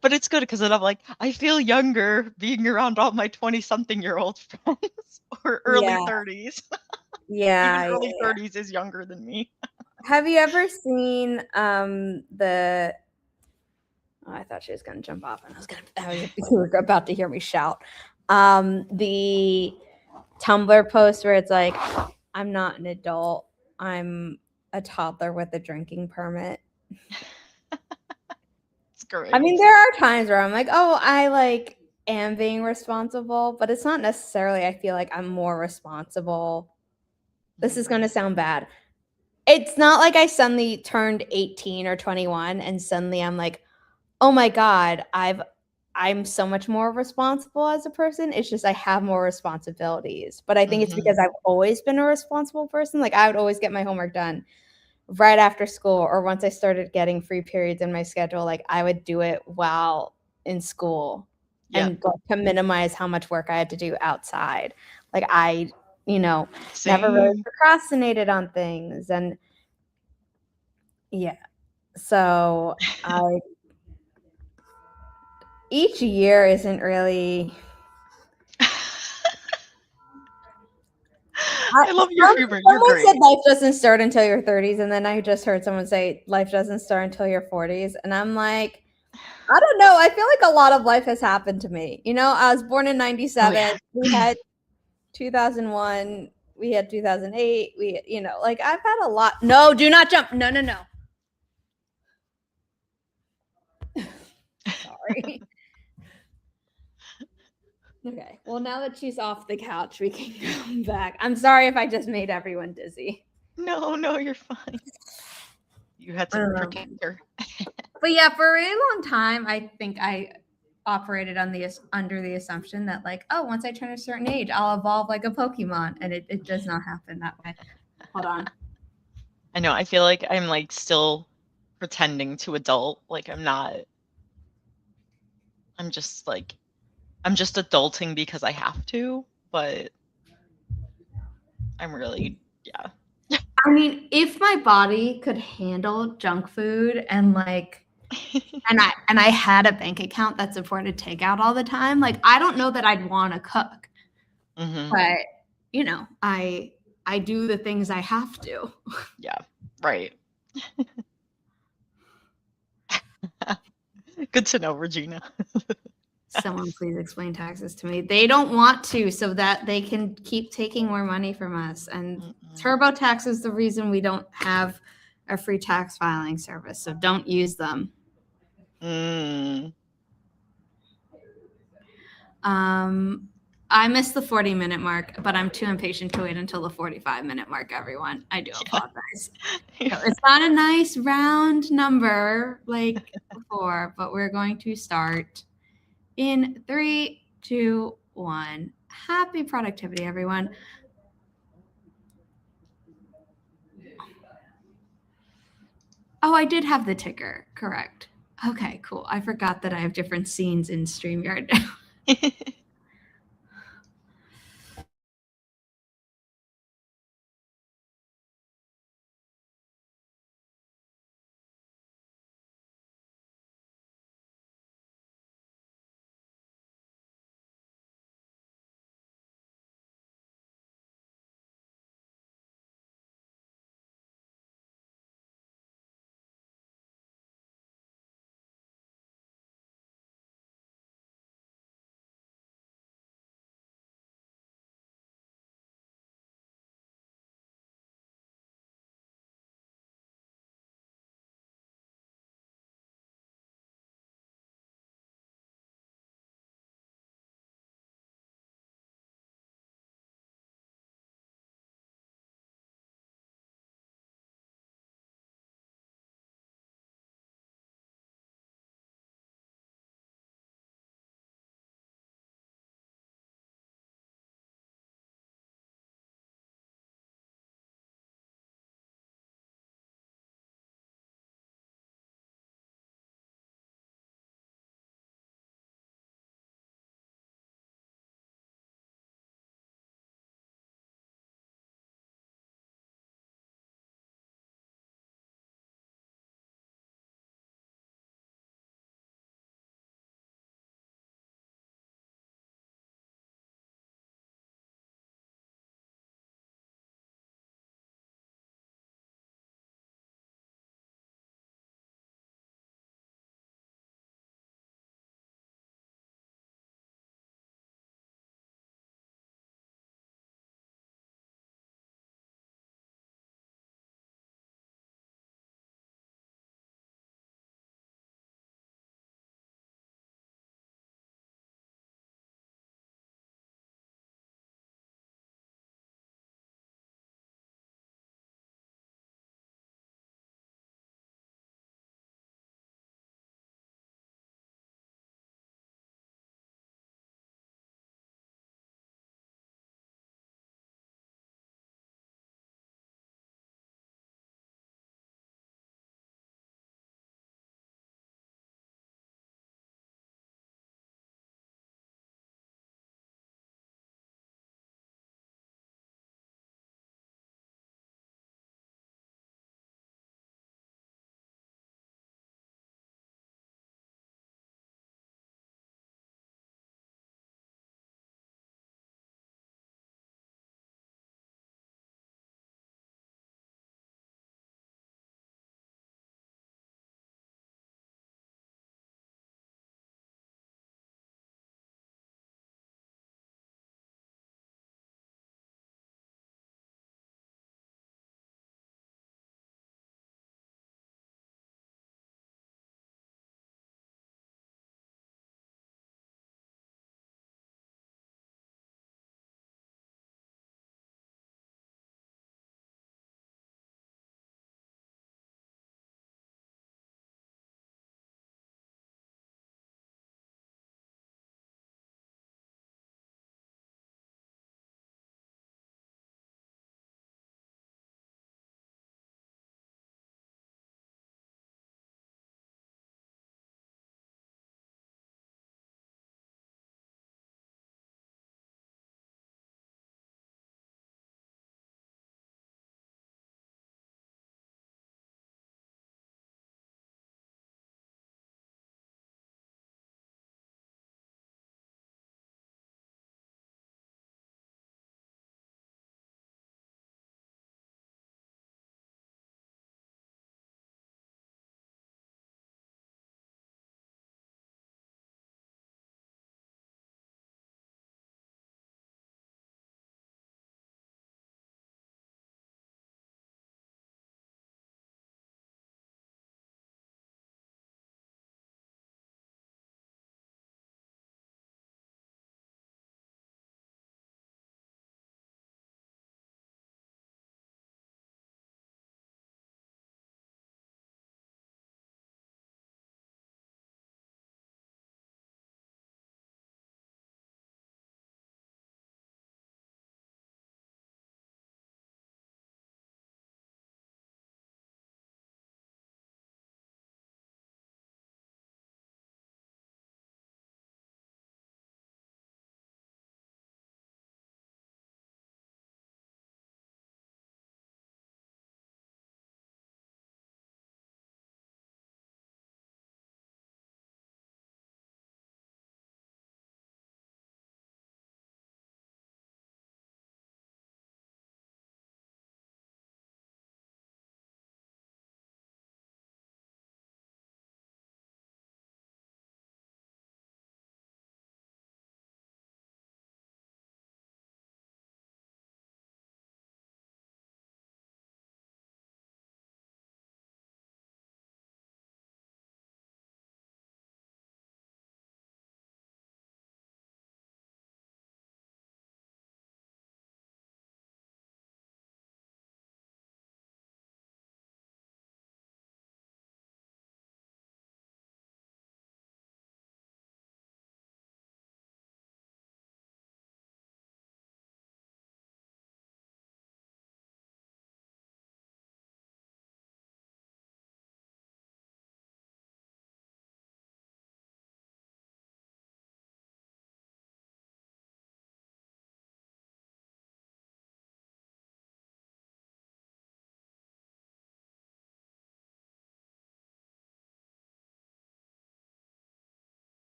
But it's good because then I'm like, I feel younger being around all my 20-something-year-old friends or early
Yeah,
30s. Even
yeah,
early
yeah.
30s is younger than me.
Have you ever seen the? Oh, I thought she was gonna jump off, and you were about to hear me shout. The Tumblr post where it's like, I'm not an adult. I'm a toddler with a drinking permit.
It's great.
I mean, there are times where I'm like, oh, I like am being responsible, but it's not necessarily, I feel like I'm more responsible. This is going to sound bad. It's not like I suddenly turned 18 or 21 and suddenly I'm like, oh my God, I'm so much more responsible as a person. It's just I have more responsibilities. But I think it's because I've always been a responsible person. Like I would always get my homework done right after school, or once I started getting free periods in my schedule, like I would do it while in school.
Yep.
And like, to minimize how much work I had to do outside. Like I, never really
Same.
procrastinated on things. And yeah. So each year isn't really.
I love your humor. You're
Someone
great.
said life doesn't start until your 30s, and then I just heard someone say life doesn't start until your 40s, and I'm like, I don't know. I feel like a lot of life has happened to me. I was born in 97.
Oh, yeah.
We had 2001. We had 2008. Like I've had a lot. No, do not jump. No. Sorry. Okay. Well, now that she's off the couch, we can come back. I'm sorry if I just made everyone dizzy.
No, you're fine. You had to protect her.
But yeah, for a really long time, I think I operated under the assumption that like, oh, once I turn a certain age, I'll evolve like a Pokemon, and it does not happen that way. Hold on.
I know. I feel like I'm like still pretending to adult. Like I'm not. I'm just adulting because I have to, but I'm really, yeah.
I mean, if my body could handle junk food and like and I had a bank account that supported takeout all the time, like I don't know that I'd want to cook.
Mhm.
but I do the things I have to.
Yeah. Right. Good to know, Regina.
Someone please explain taxes to me. They don't want to, so that they can keep taking more money from us. And
Mm-mm.
TurboTax is the reason we don't have a free tax filing service. So don't use them.
Mm.
I missed the 40-minute mark, but I'm too impatient to wait until the 45-minute mark, everyone. I do apologize. So it's not a nice round number like before, but we're going to start in 3, 2, 1. Happy productivity, everyone. Oh, I did have the ticker. Correct. Okay, cool. I forgot that I have different scenes in StreamYard now.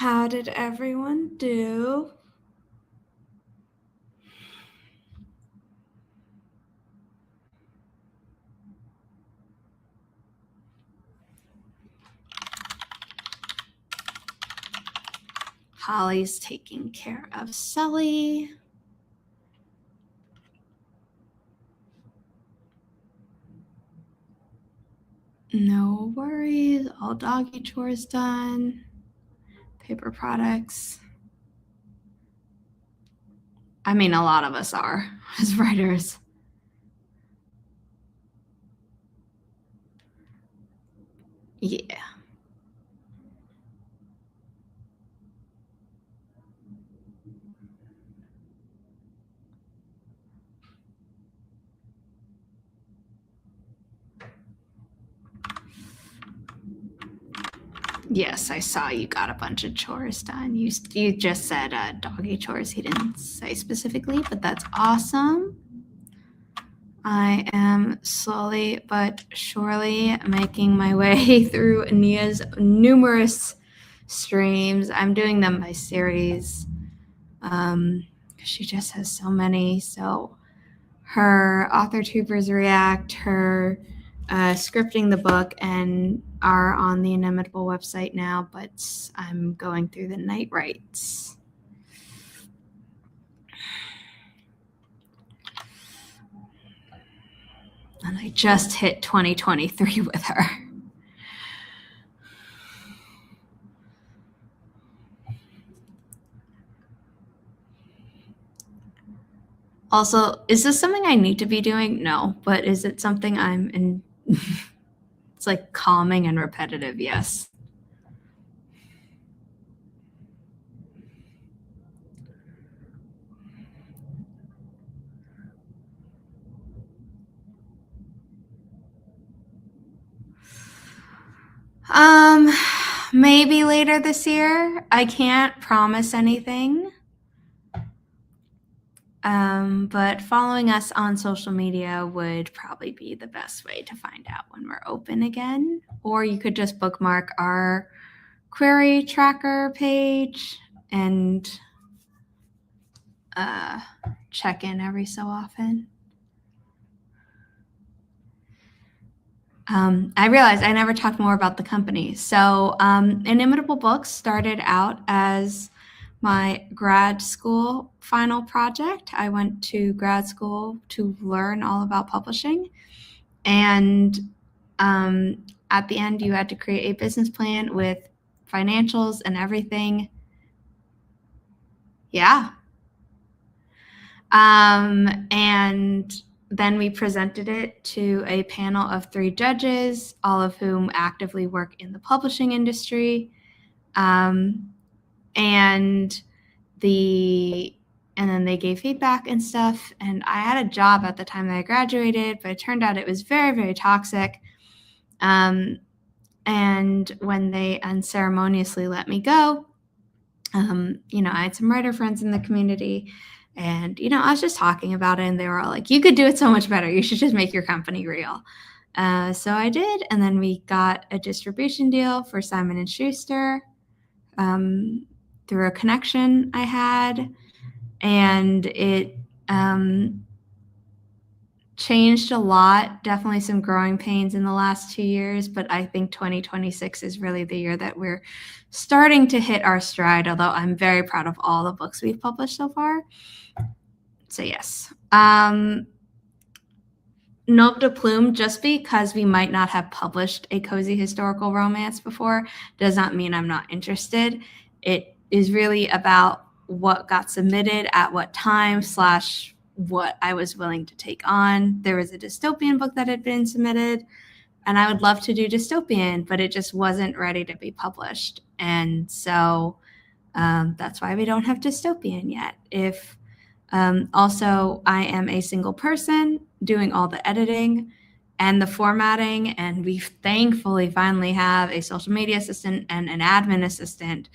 How did everyone do? Holly's taking care of Sully. No worries. All doggy chores done. Paper products. I mean, a lot of us are as writers. Yeah. Yes, I saw you got a bunch of chores done. You just said doggy chores. He didn't say specifically, but that's awesome. I am slowly but surely making my way through Nia's numerous streams. I'm doing them by series. She just has so many. So her author tubers react, her scripting the book, and are on the Inimitable website now, but I'm going through the night rights. And I just hit 2023 with her. Also, is this something I need to be doing? No, but is it something I'm in? It's like calming and repetitive, yes. Maybe later this year. I can't promise anything. But following us on social media would probably be the best way to find out when we're open again. Or you could just bookmark our query tracker page and check in every so often. I realized I never talked more about the company. So Inimitable Books started out as my grad school final project. I went to grad school to learn all about publishing. And at the end, you had to create a business plan with financials and everything. Yeah. And then we presented it to a panel of 3 judges, all of whom actively work in the publishing industry. And then they gave feedback and stuff. And I had a job at the time that I graduated, but it turned out it was very, very toxic. And when they unceremoniously let me go, I had some writer friends in the community. And, I was just talking about it, and they were all like, you could do it so much better. You should just make your company real. So I did. And then we got a distribution deal for Simon & Schuster through a connection I had. And it changed a lot. Definitely some growing pains in the last 2 years. But I think 2026 is really the year that we're starting to hit our stride, although I'm very proud of all the books we've published so far. So yes. Nom de plume, just because we might not have published a cozy historical romance before, does not mean I'm not interested. It is really about what got submitted at what time / what I was willing to take on. There was a dystopian book that had been submitted, and I would love to do dystopian, but it just wasn't ready to be published. And so that's why we don't have dystopian yet. Also, I am a single person doing all the editing and the formatting, and we thankfully finally have a social media assistant and an admin assistant.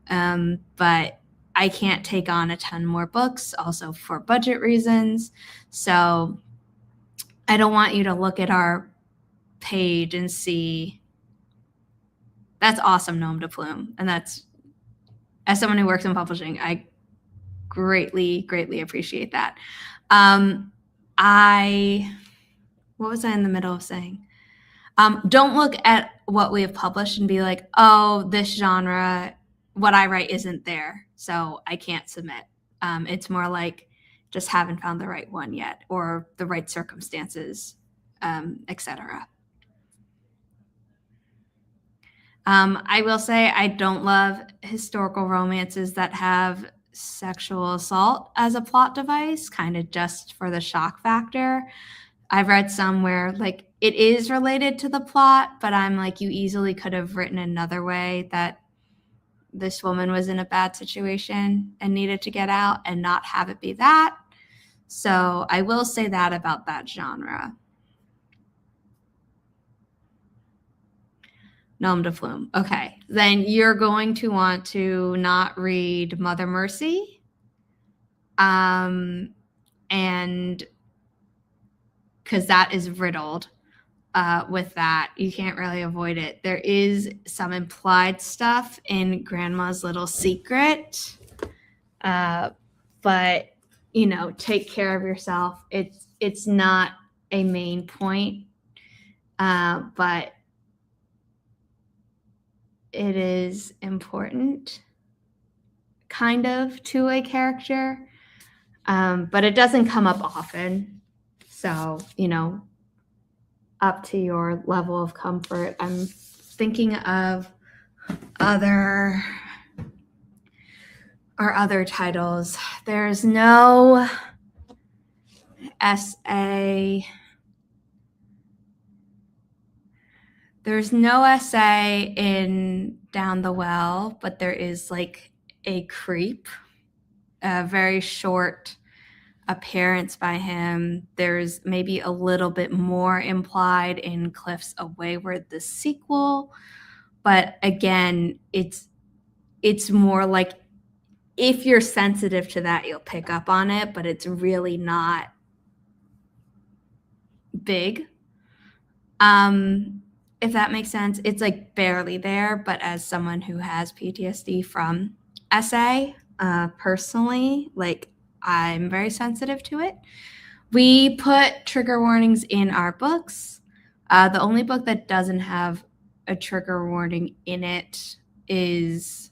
But I can't take on a ton more books, also for budget reasons. So I don't want you to look at our page and see that's awesome, Nom de Plume, and that's as someone who works in publishing, I greatly, greatly appreciate that. What was I in the middle of saying? Don't look at what we have published and be like, oh, this genre, what I write isn't there, so I can't submit. It's more like just haven't found the right one yet, or the right circumstances, etc. I will say I don't love historical romances that have sexual assault as a plot device, kind of just for the shock factor. I've read some where like it is related to the plot, but I'm like, you easily could have written another way that this woman was in a bad situation and needed to get out and not have it be that. So I will say that about that genre. Nom de plume. Okay, then you're going to want to not read Mother Mercy. And because that is riddled with that. You can't really avoid it. There is some implied stuff in Grandma's Little Secret. But, you know, take care of yourself. It's not a main point, but it is important kind of to a character, but it doesn't come up often. So, you know, up to your level of comfort. I'm thinking of other titles. There's no essay. There's no essay in Down the Well, but there is like a creep, a very short appearance by him. There's maybe a little bit more implied in Cliff's A Wayward, the sequel, but again, it's more like if you're sensitive to that, you'll pick up on it, but it's really not big. If that makes sense, it's like barely there, but as someone who has PTSD from essay, personally, like I'm very sensitive to it. We put trigger warnings in our books. The only book that doesn't have a trigger warning in it is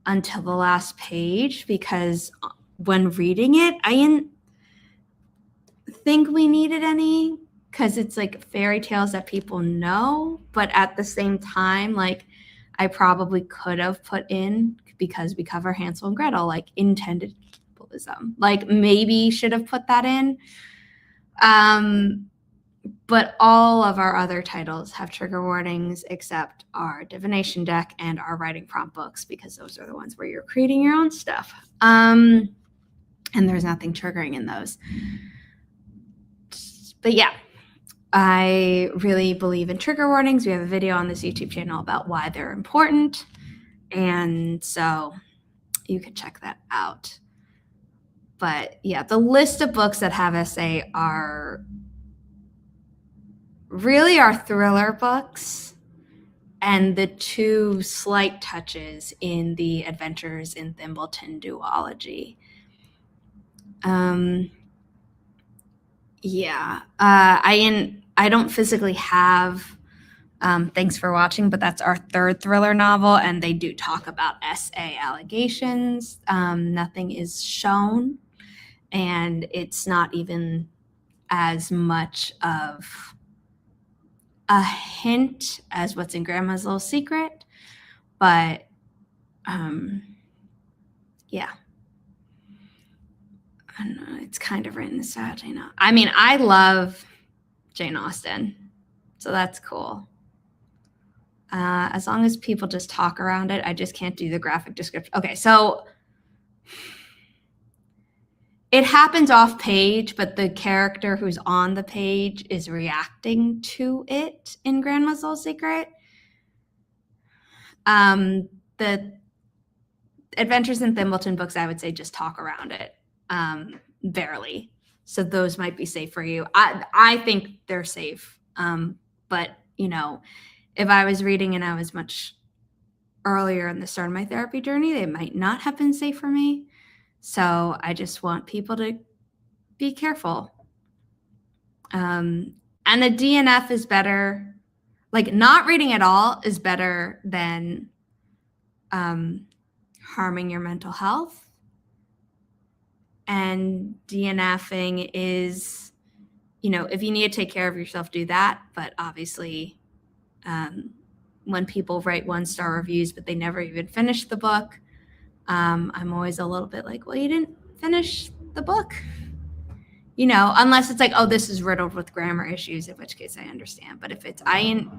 Until the Last Page, because when reading it, I didn't think we needed any, because it's like fairy tales that people know, but at the same time, like I probably could have put in, because we cover Hansel and Gretel, like intended cannibalism, like maybe should have put that in. But all of our other titles have trigger warnings except our divination deck and our writing prompt books, because those are the ones where you're creating your own stuff. And there's nothing triggering in those. But yeah, I really believe in trigger warnings. We have a video on this YouTube channel about why they're important. And so you could check that out. But yeah, the list of books that have essay are really our thriller books and the two slight touches in the Adventures in Thimbleton duology. Yeah, I don't physically have Thanks for Watching, but that's our third thriller novel, and they do talk about SA allegations. Nothing is shown, and it's not even as much of a hint as what's in Grandma's Little Secret, but yeah. I don't know, it's kind of written as Jane Austen. I mean, I love Jane Austen, so that's cool. As long as people just talk around it, I just can't do the graphic description. Okay, so it happens off page, but the character who's on the page is reacting to it in Grandma's Little Secret. The Adventures in Thimbleton books, I would say, just talk around it. Barely. So those might be safe for you. I think they're safe. But, you know, if I was reading and I was much earlier in the start of my therapy journey, they might not have been safe for me. So I just want people to be careful. And the DNF is better. Like, not reading at all is better than harming your mental health. And DNFing is, if you need to take care of yourself, do that. But obviously, when people write 1-star reviews, but they never even finish the book, I'm always a little bit like, well, you didn't finish the book. Unless it's like, oh, this is riddled with grammar issues, in which case I understand. But if it's, I didn't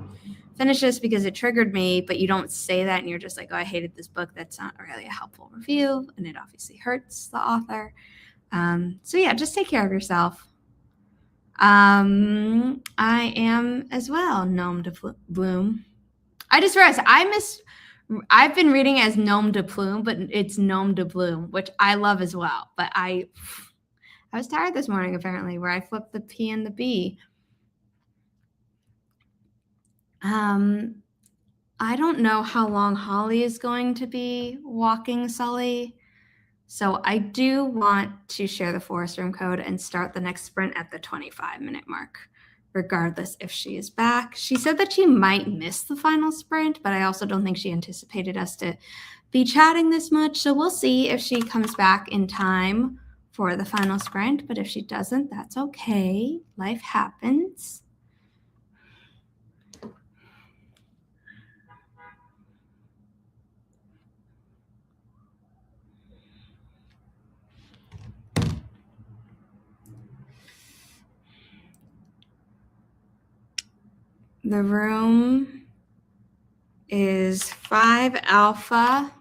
finish this because it triggered me, but you don't say that and you're just like, oh, I hated this book, that's not really a helpful review, and it obviously hurts the author. So yeah, just take care of yourself. I am as well, Gnome de Bloom. I just realized I've been reading as Gnome de Plume, but it's Gnome de Bloom, which I love as well. But I was tired this morning, apparently, where I flipped the P and the B. I don't know how long Holly is going to be walking Sully. So I do want to share the Forest Room code and start the next sprint at the 25-minute mark, regardless if she is back. She said that she might miss the final sprint, but I also don't think she anticipated us to be chatting this much. So we'll see if she comes back in time for the final sprint. But if she doesn't, that's okay. Life happens. The room is 5 Alpha,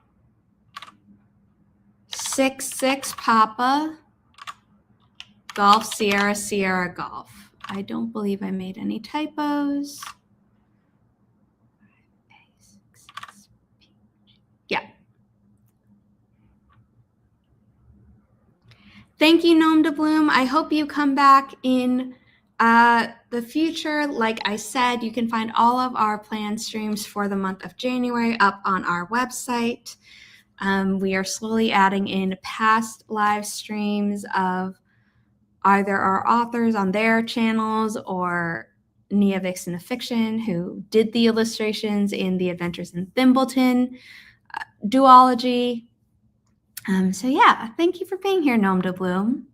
6 Papa, Golf Sierra Sierra Golf. I don't believe I made any typos. Yeah. Thank you, Gnome de Bloom. I hope you come back in the future. Like I said, you can find all of our planned streams for the month of January up on our website. We are slowly adding in past live streams of either our authors on their channels or Nia Vixen of Fiction, who did the illustrations in the Adventures in Thimbleton duology. So yeah, thank you for being here, Gnome de Bloom.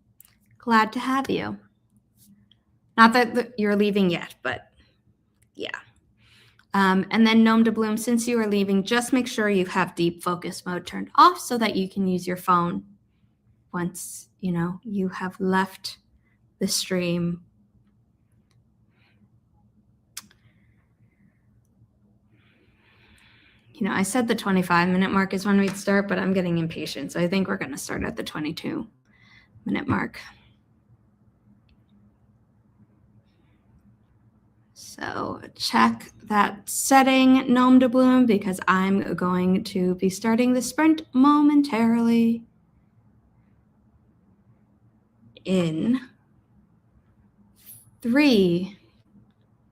Glad to have you. Not that you're leaving yet, but yeah. And then Gnome de Bloom, since you are leaving, just make sure you have deep focus mode turned off so that you can use your phone once, you have left the stream. I said the 25-minute mark is when we'd start, but I'm getting impatient. So I think we're going to start at the 22-minute mark. So check that setting, Gnome de Bloom, because I'm going to be starting the sprint momentarily. In 3,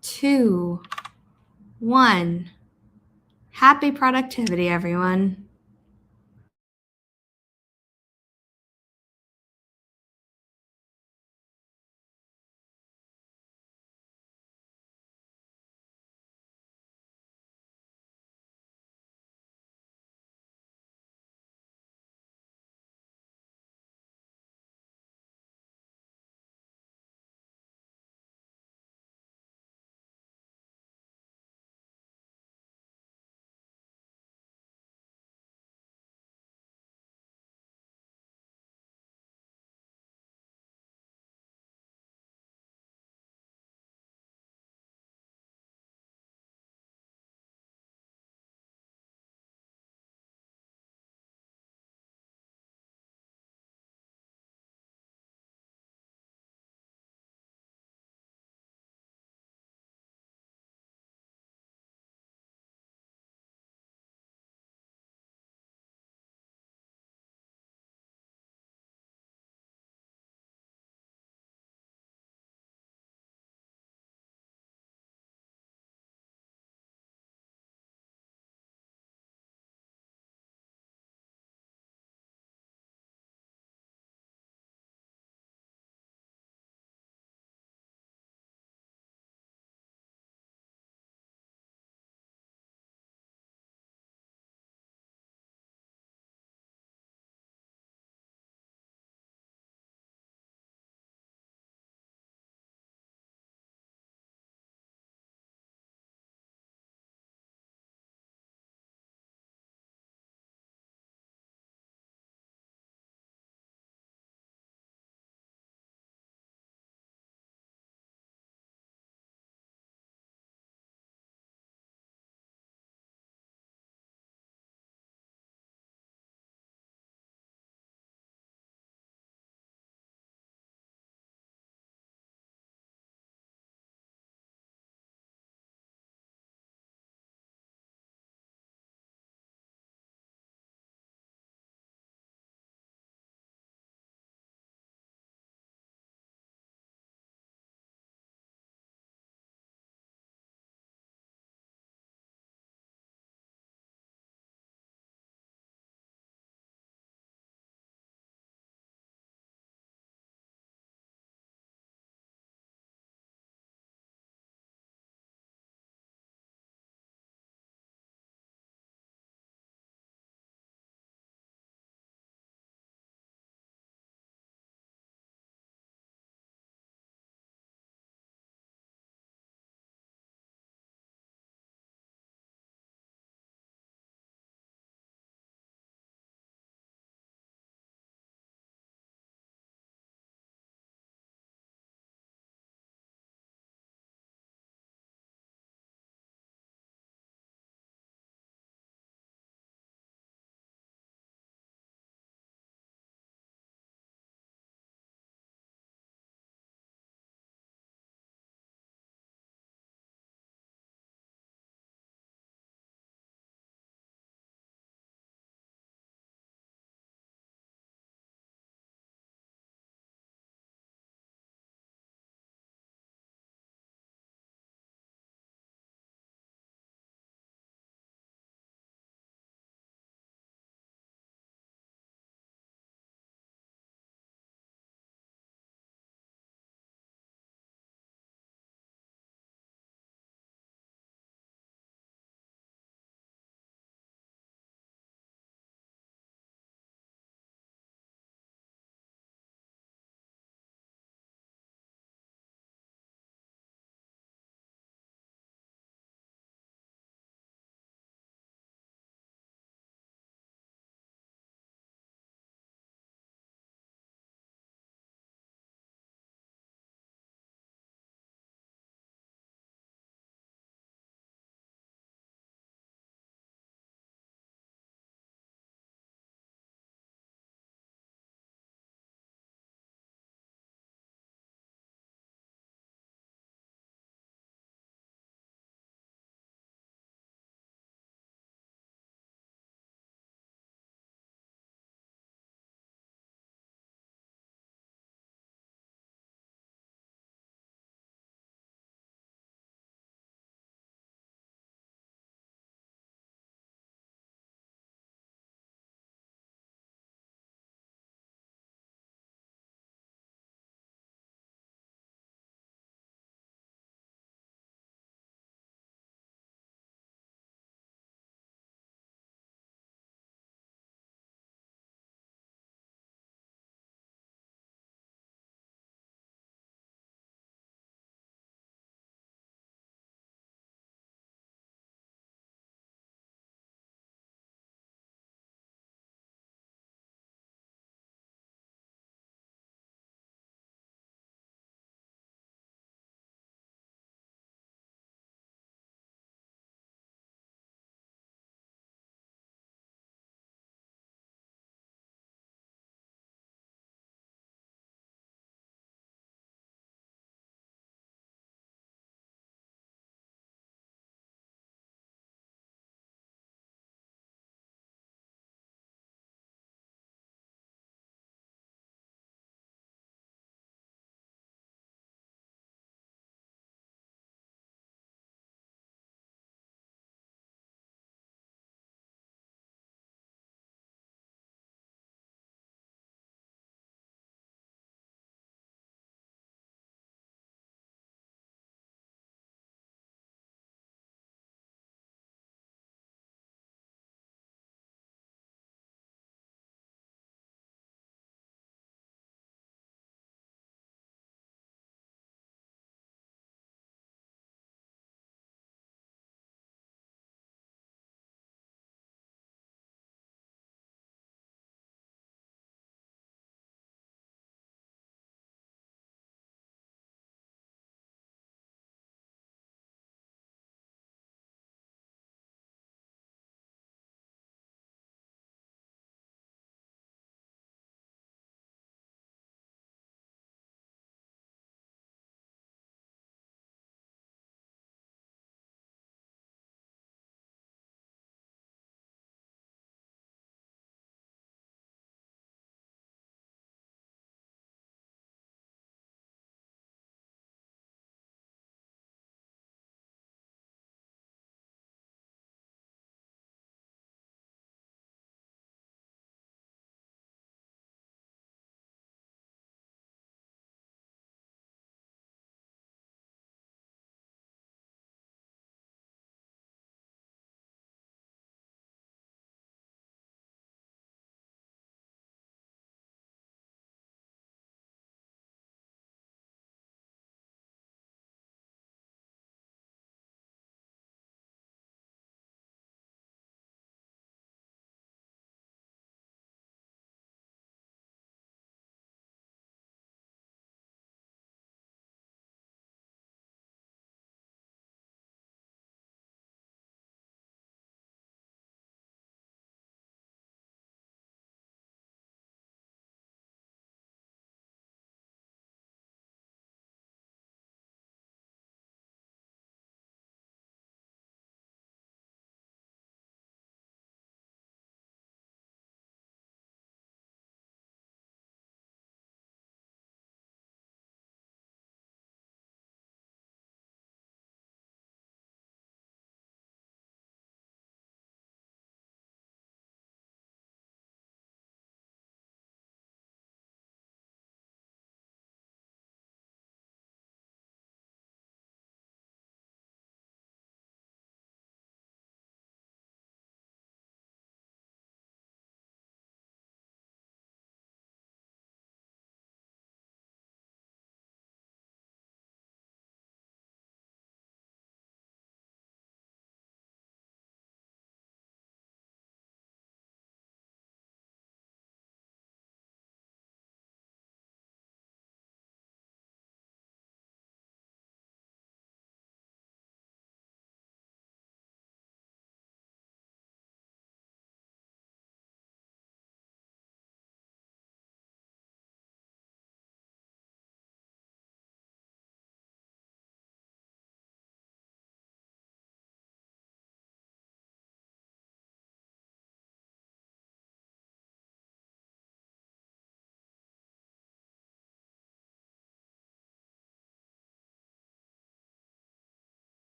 2, 1. Happy productivity, everyone.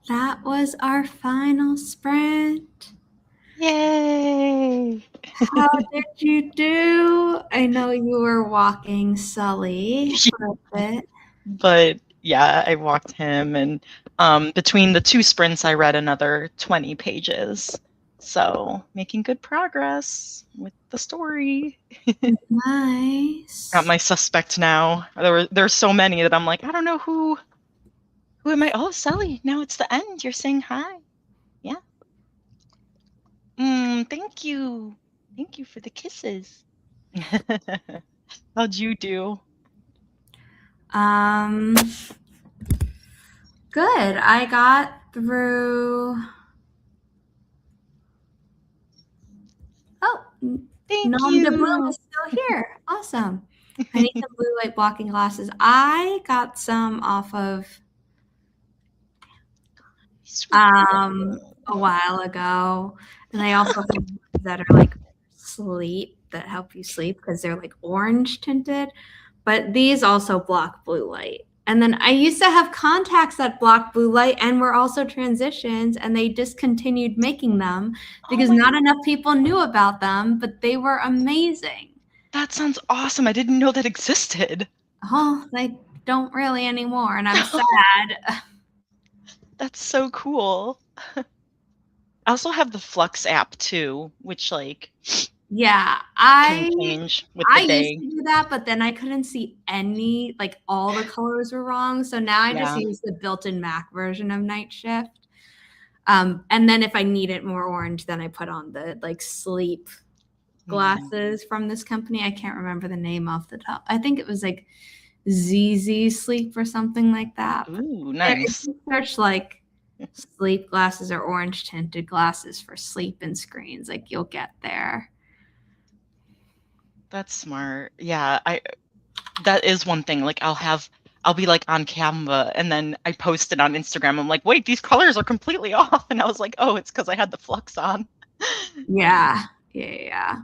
That was our final sprint.
Yay!
How did you do? I know you were walking Sully for a bit.
But yeah, I walked him, and between the 2 sprints, I read another 20 pages. So, making good progress with the story. Got
Nice.
my suspect now. There's so many that I'm like, I don't know who am I? Oh, Sally, now it's the end. You're saying hi. Yeah. Thank you. Thank you for the kisses. How'd you do?
Um, Good. I got through. Oh,
Thank
Nom de Bloom
you.
is still here. Awesome. I need some blue light blocking glasses. I got some off of
Sweet
a while ago, and I also have ones that are like sleep that help you sleep because they're like orange tinted, but these also block blue light. And then I used to have contacts that block blue light and were also transitions, and they discontinued making them
Oh
because
my
not
god.
enough people knew about them, but they were amazing.
That sounds awesome. I didn't know that existed.
Oh, they don't really anymore, and I'm sad.
That's so cool. I also have the Flux app too, which like
Yeah,
can change with the
I used
day.
to do that, but then I couldn't see any, like all the colors were wrong. So now I just
Yeah.
use the built-in Mac version of Night Shift. And then if I need it more orange, then I put on the like sleep
Mm.
glasses from this company. I can't remember the name off the top. I think it was like ZZ Sleep or something like that. But
Ooh,
there, if
nice.
you search like sleep glasses or orange tinted glasses for sleep and screens, like you'll get there.
That's smart. Yeah, I that is one thing. Like I'll be like on Canva and then I post it on Instagram. I'm like, wait, these colors are completely off. And I was like, oh, it's because I had the Flux on.
Yeah, yeah.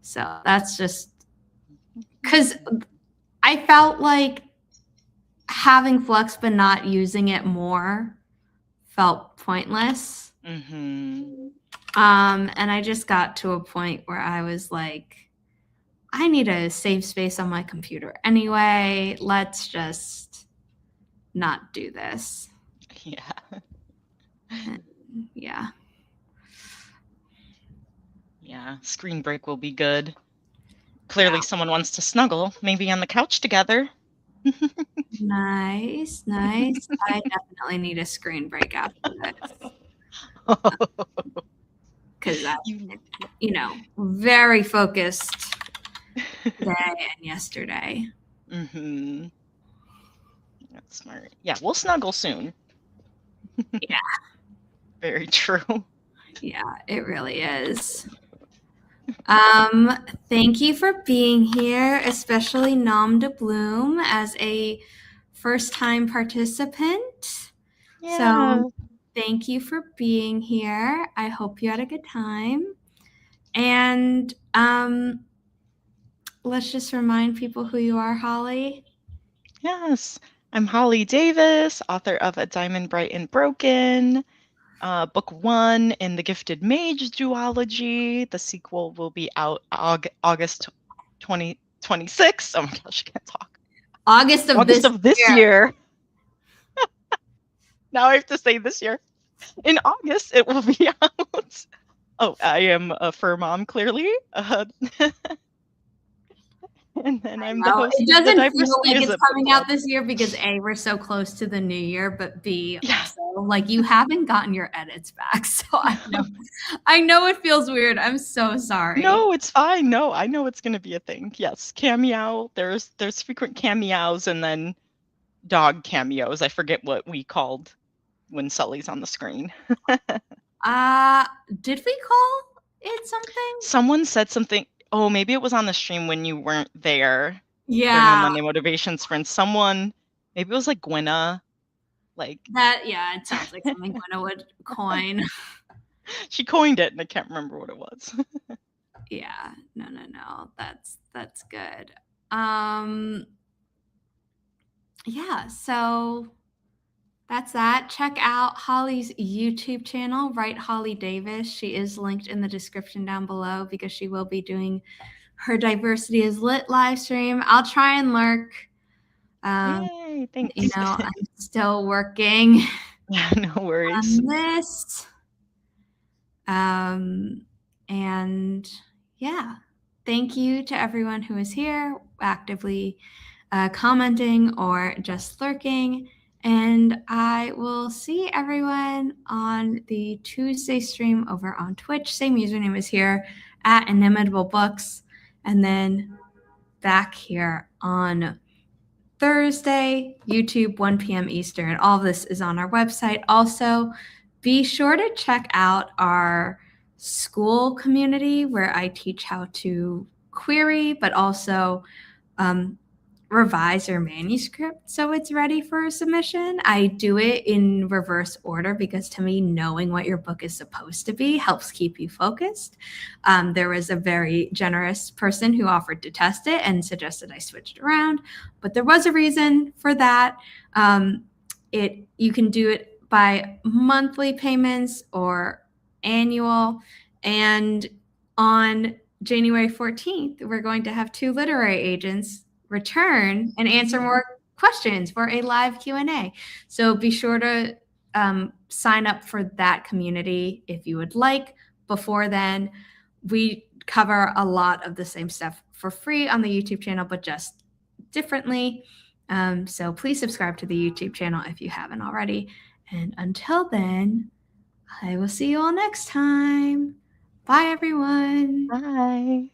So that's just because I felt like having Flux but not using it more felt pointless.
Mm-hmm.
And I just got to a point where I was like, I need a safe space on my computer anyway. Let's just not do this.
Yeah.
And yeah.
Yeah. Screen break will be good.
Yeah.
Clearly someone wants to snuggle, maybe on the couch together.
Nice, nice. I definitely need a screen break after this because I,
You
very focused today and yesterday.
Mm-hmm. That's smart. Yeah, we'll snuggle soon.
Yeah,
Very true.
yeah, it really is. Thank you for being here, especially Nom de Bloom as a first-time participant.
Yeah.
So thank you for being here. I hope you had a good time. And let's just remind people who you are, Holly.
Yes. I'm Holly Davis, author of A Diamond Bright and Broken, book 1 in the Gifted Mage duology. The sequel will be out August 2026. Oh my gosh, I can't talk.
August of
August
this
of this
year.
year. Now I have to say this year. In August, it will be out. Oh, I am a fur mom, clearly. And then I'm the
Well,
host
it
of the
doesn't feel
Diversity
like
is
it's
a Book
coming out
Club.
this year because A, we're so close to the new year, but B,
Yeah.
also like you haven't gotten your edits back. So I know it feels weird. I'm so sorry.
No, it's fine. No, I know it's gonna be a thing. Yes, cameo. There's frequent cameos and then dog cameos. I forget what we called when Sully's on the screen.
Uh, did we call it something?
Someone said something. Oh, maybe it was on the stream when you weren't there during the
Yeah,
Monday motivation sprint. Someone, maybe it was like Gwenna, like
yeah, it sounds like something Gwenna would coin.
she coined it and I can't remember what it was.
Yeah, no. That's good. Um, yeah, so that's that. Check out Holly's YouTube channel, Right Holly Davis. She is linked in the description down below because she will be doing her Diversity is Lit live stream. I'll try and lurk. Um,
Yay, thanks.
I'm still working
Yeah, no worries.
on this. And yeah, thank you to everyone who is here actively commenting or just lurking. And I will see everyone on the Tuesday stream over on Twitch. Same username is here at Inimitable Books. And then back here on Thursday, YouTube, 1 p.m. Eastern. All of this is on our website. Also, be sure to check out our school community where I teach how to query, but also revise your manuscript so it's ready for submission. I do it in reverse order because to me, knowing what your book is supposed to be helps keep you focused. There was a very generous person who offered to test it and suggested I switched around, but there was a reason for that. You can do it by monthly payments or annual. And on January 14th, we're going to have 2 literary agents return and answer more questions for a live Q&A. So be sure to sign up for that community if you would like. Before then, we cover a lot of the same stuff for free on the YouTube channel, but just differently. So please subscribe to the YouTube channel if you haven't already. And until then, I will see you all next time. Bye, everyone.
Bye.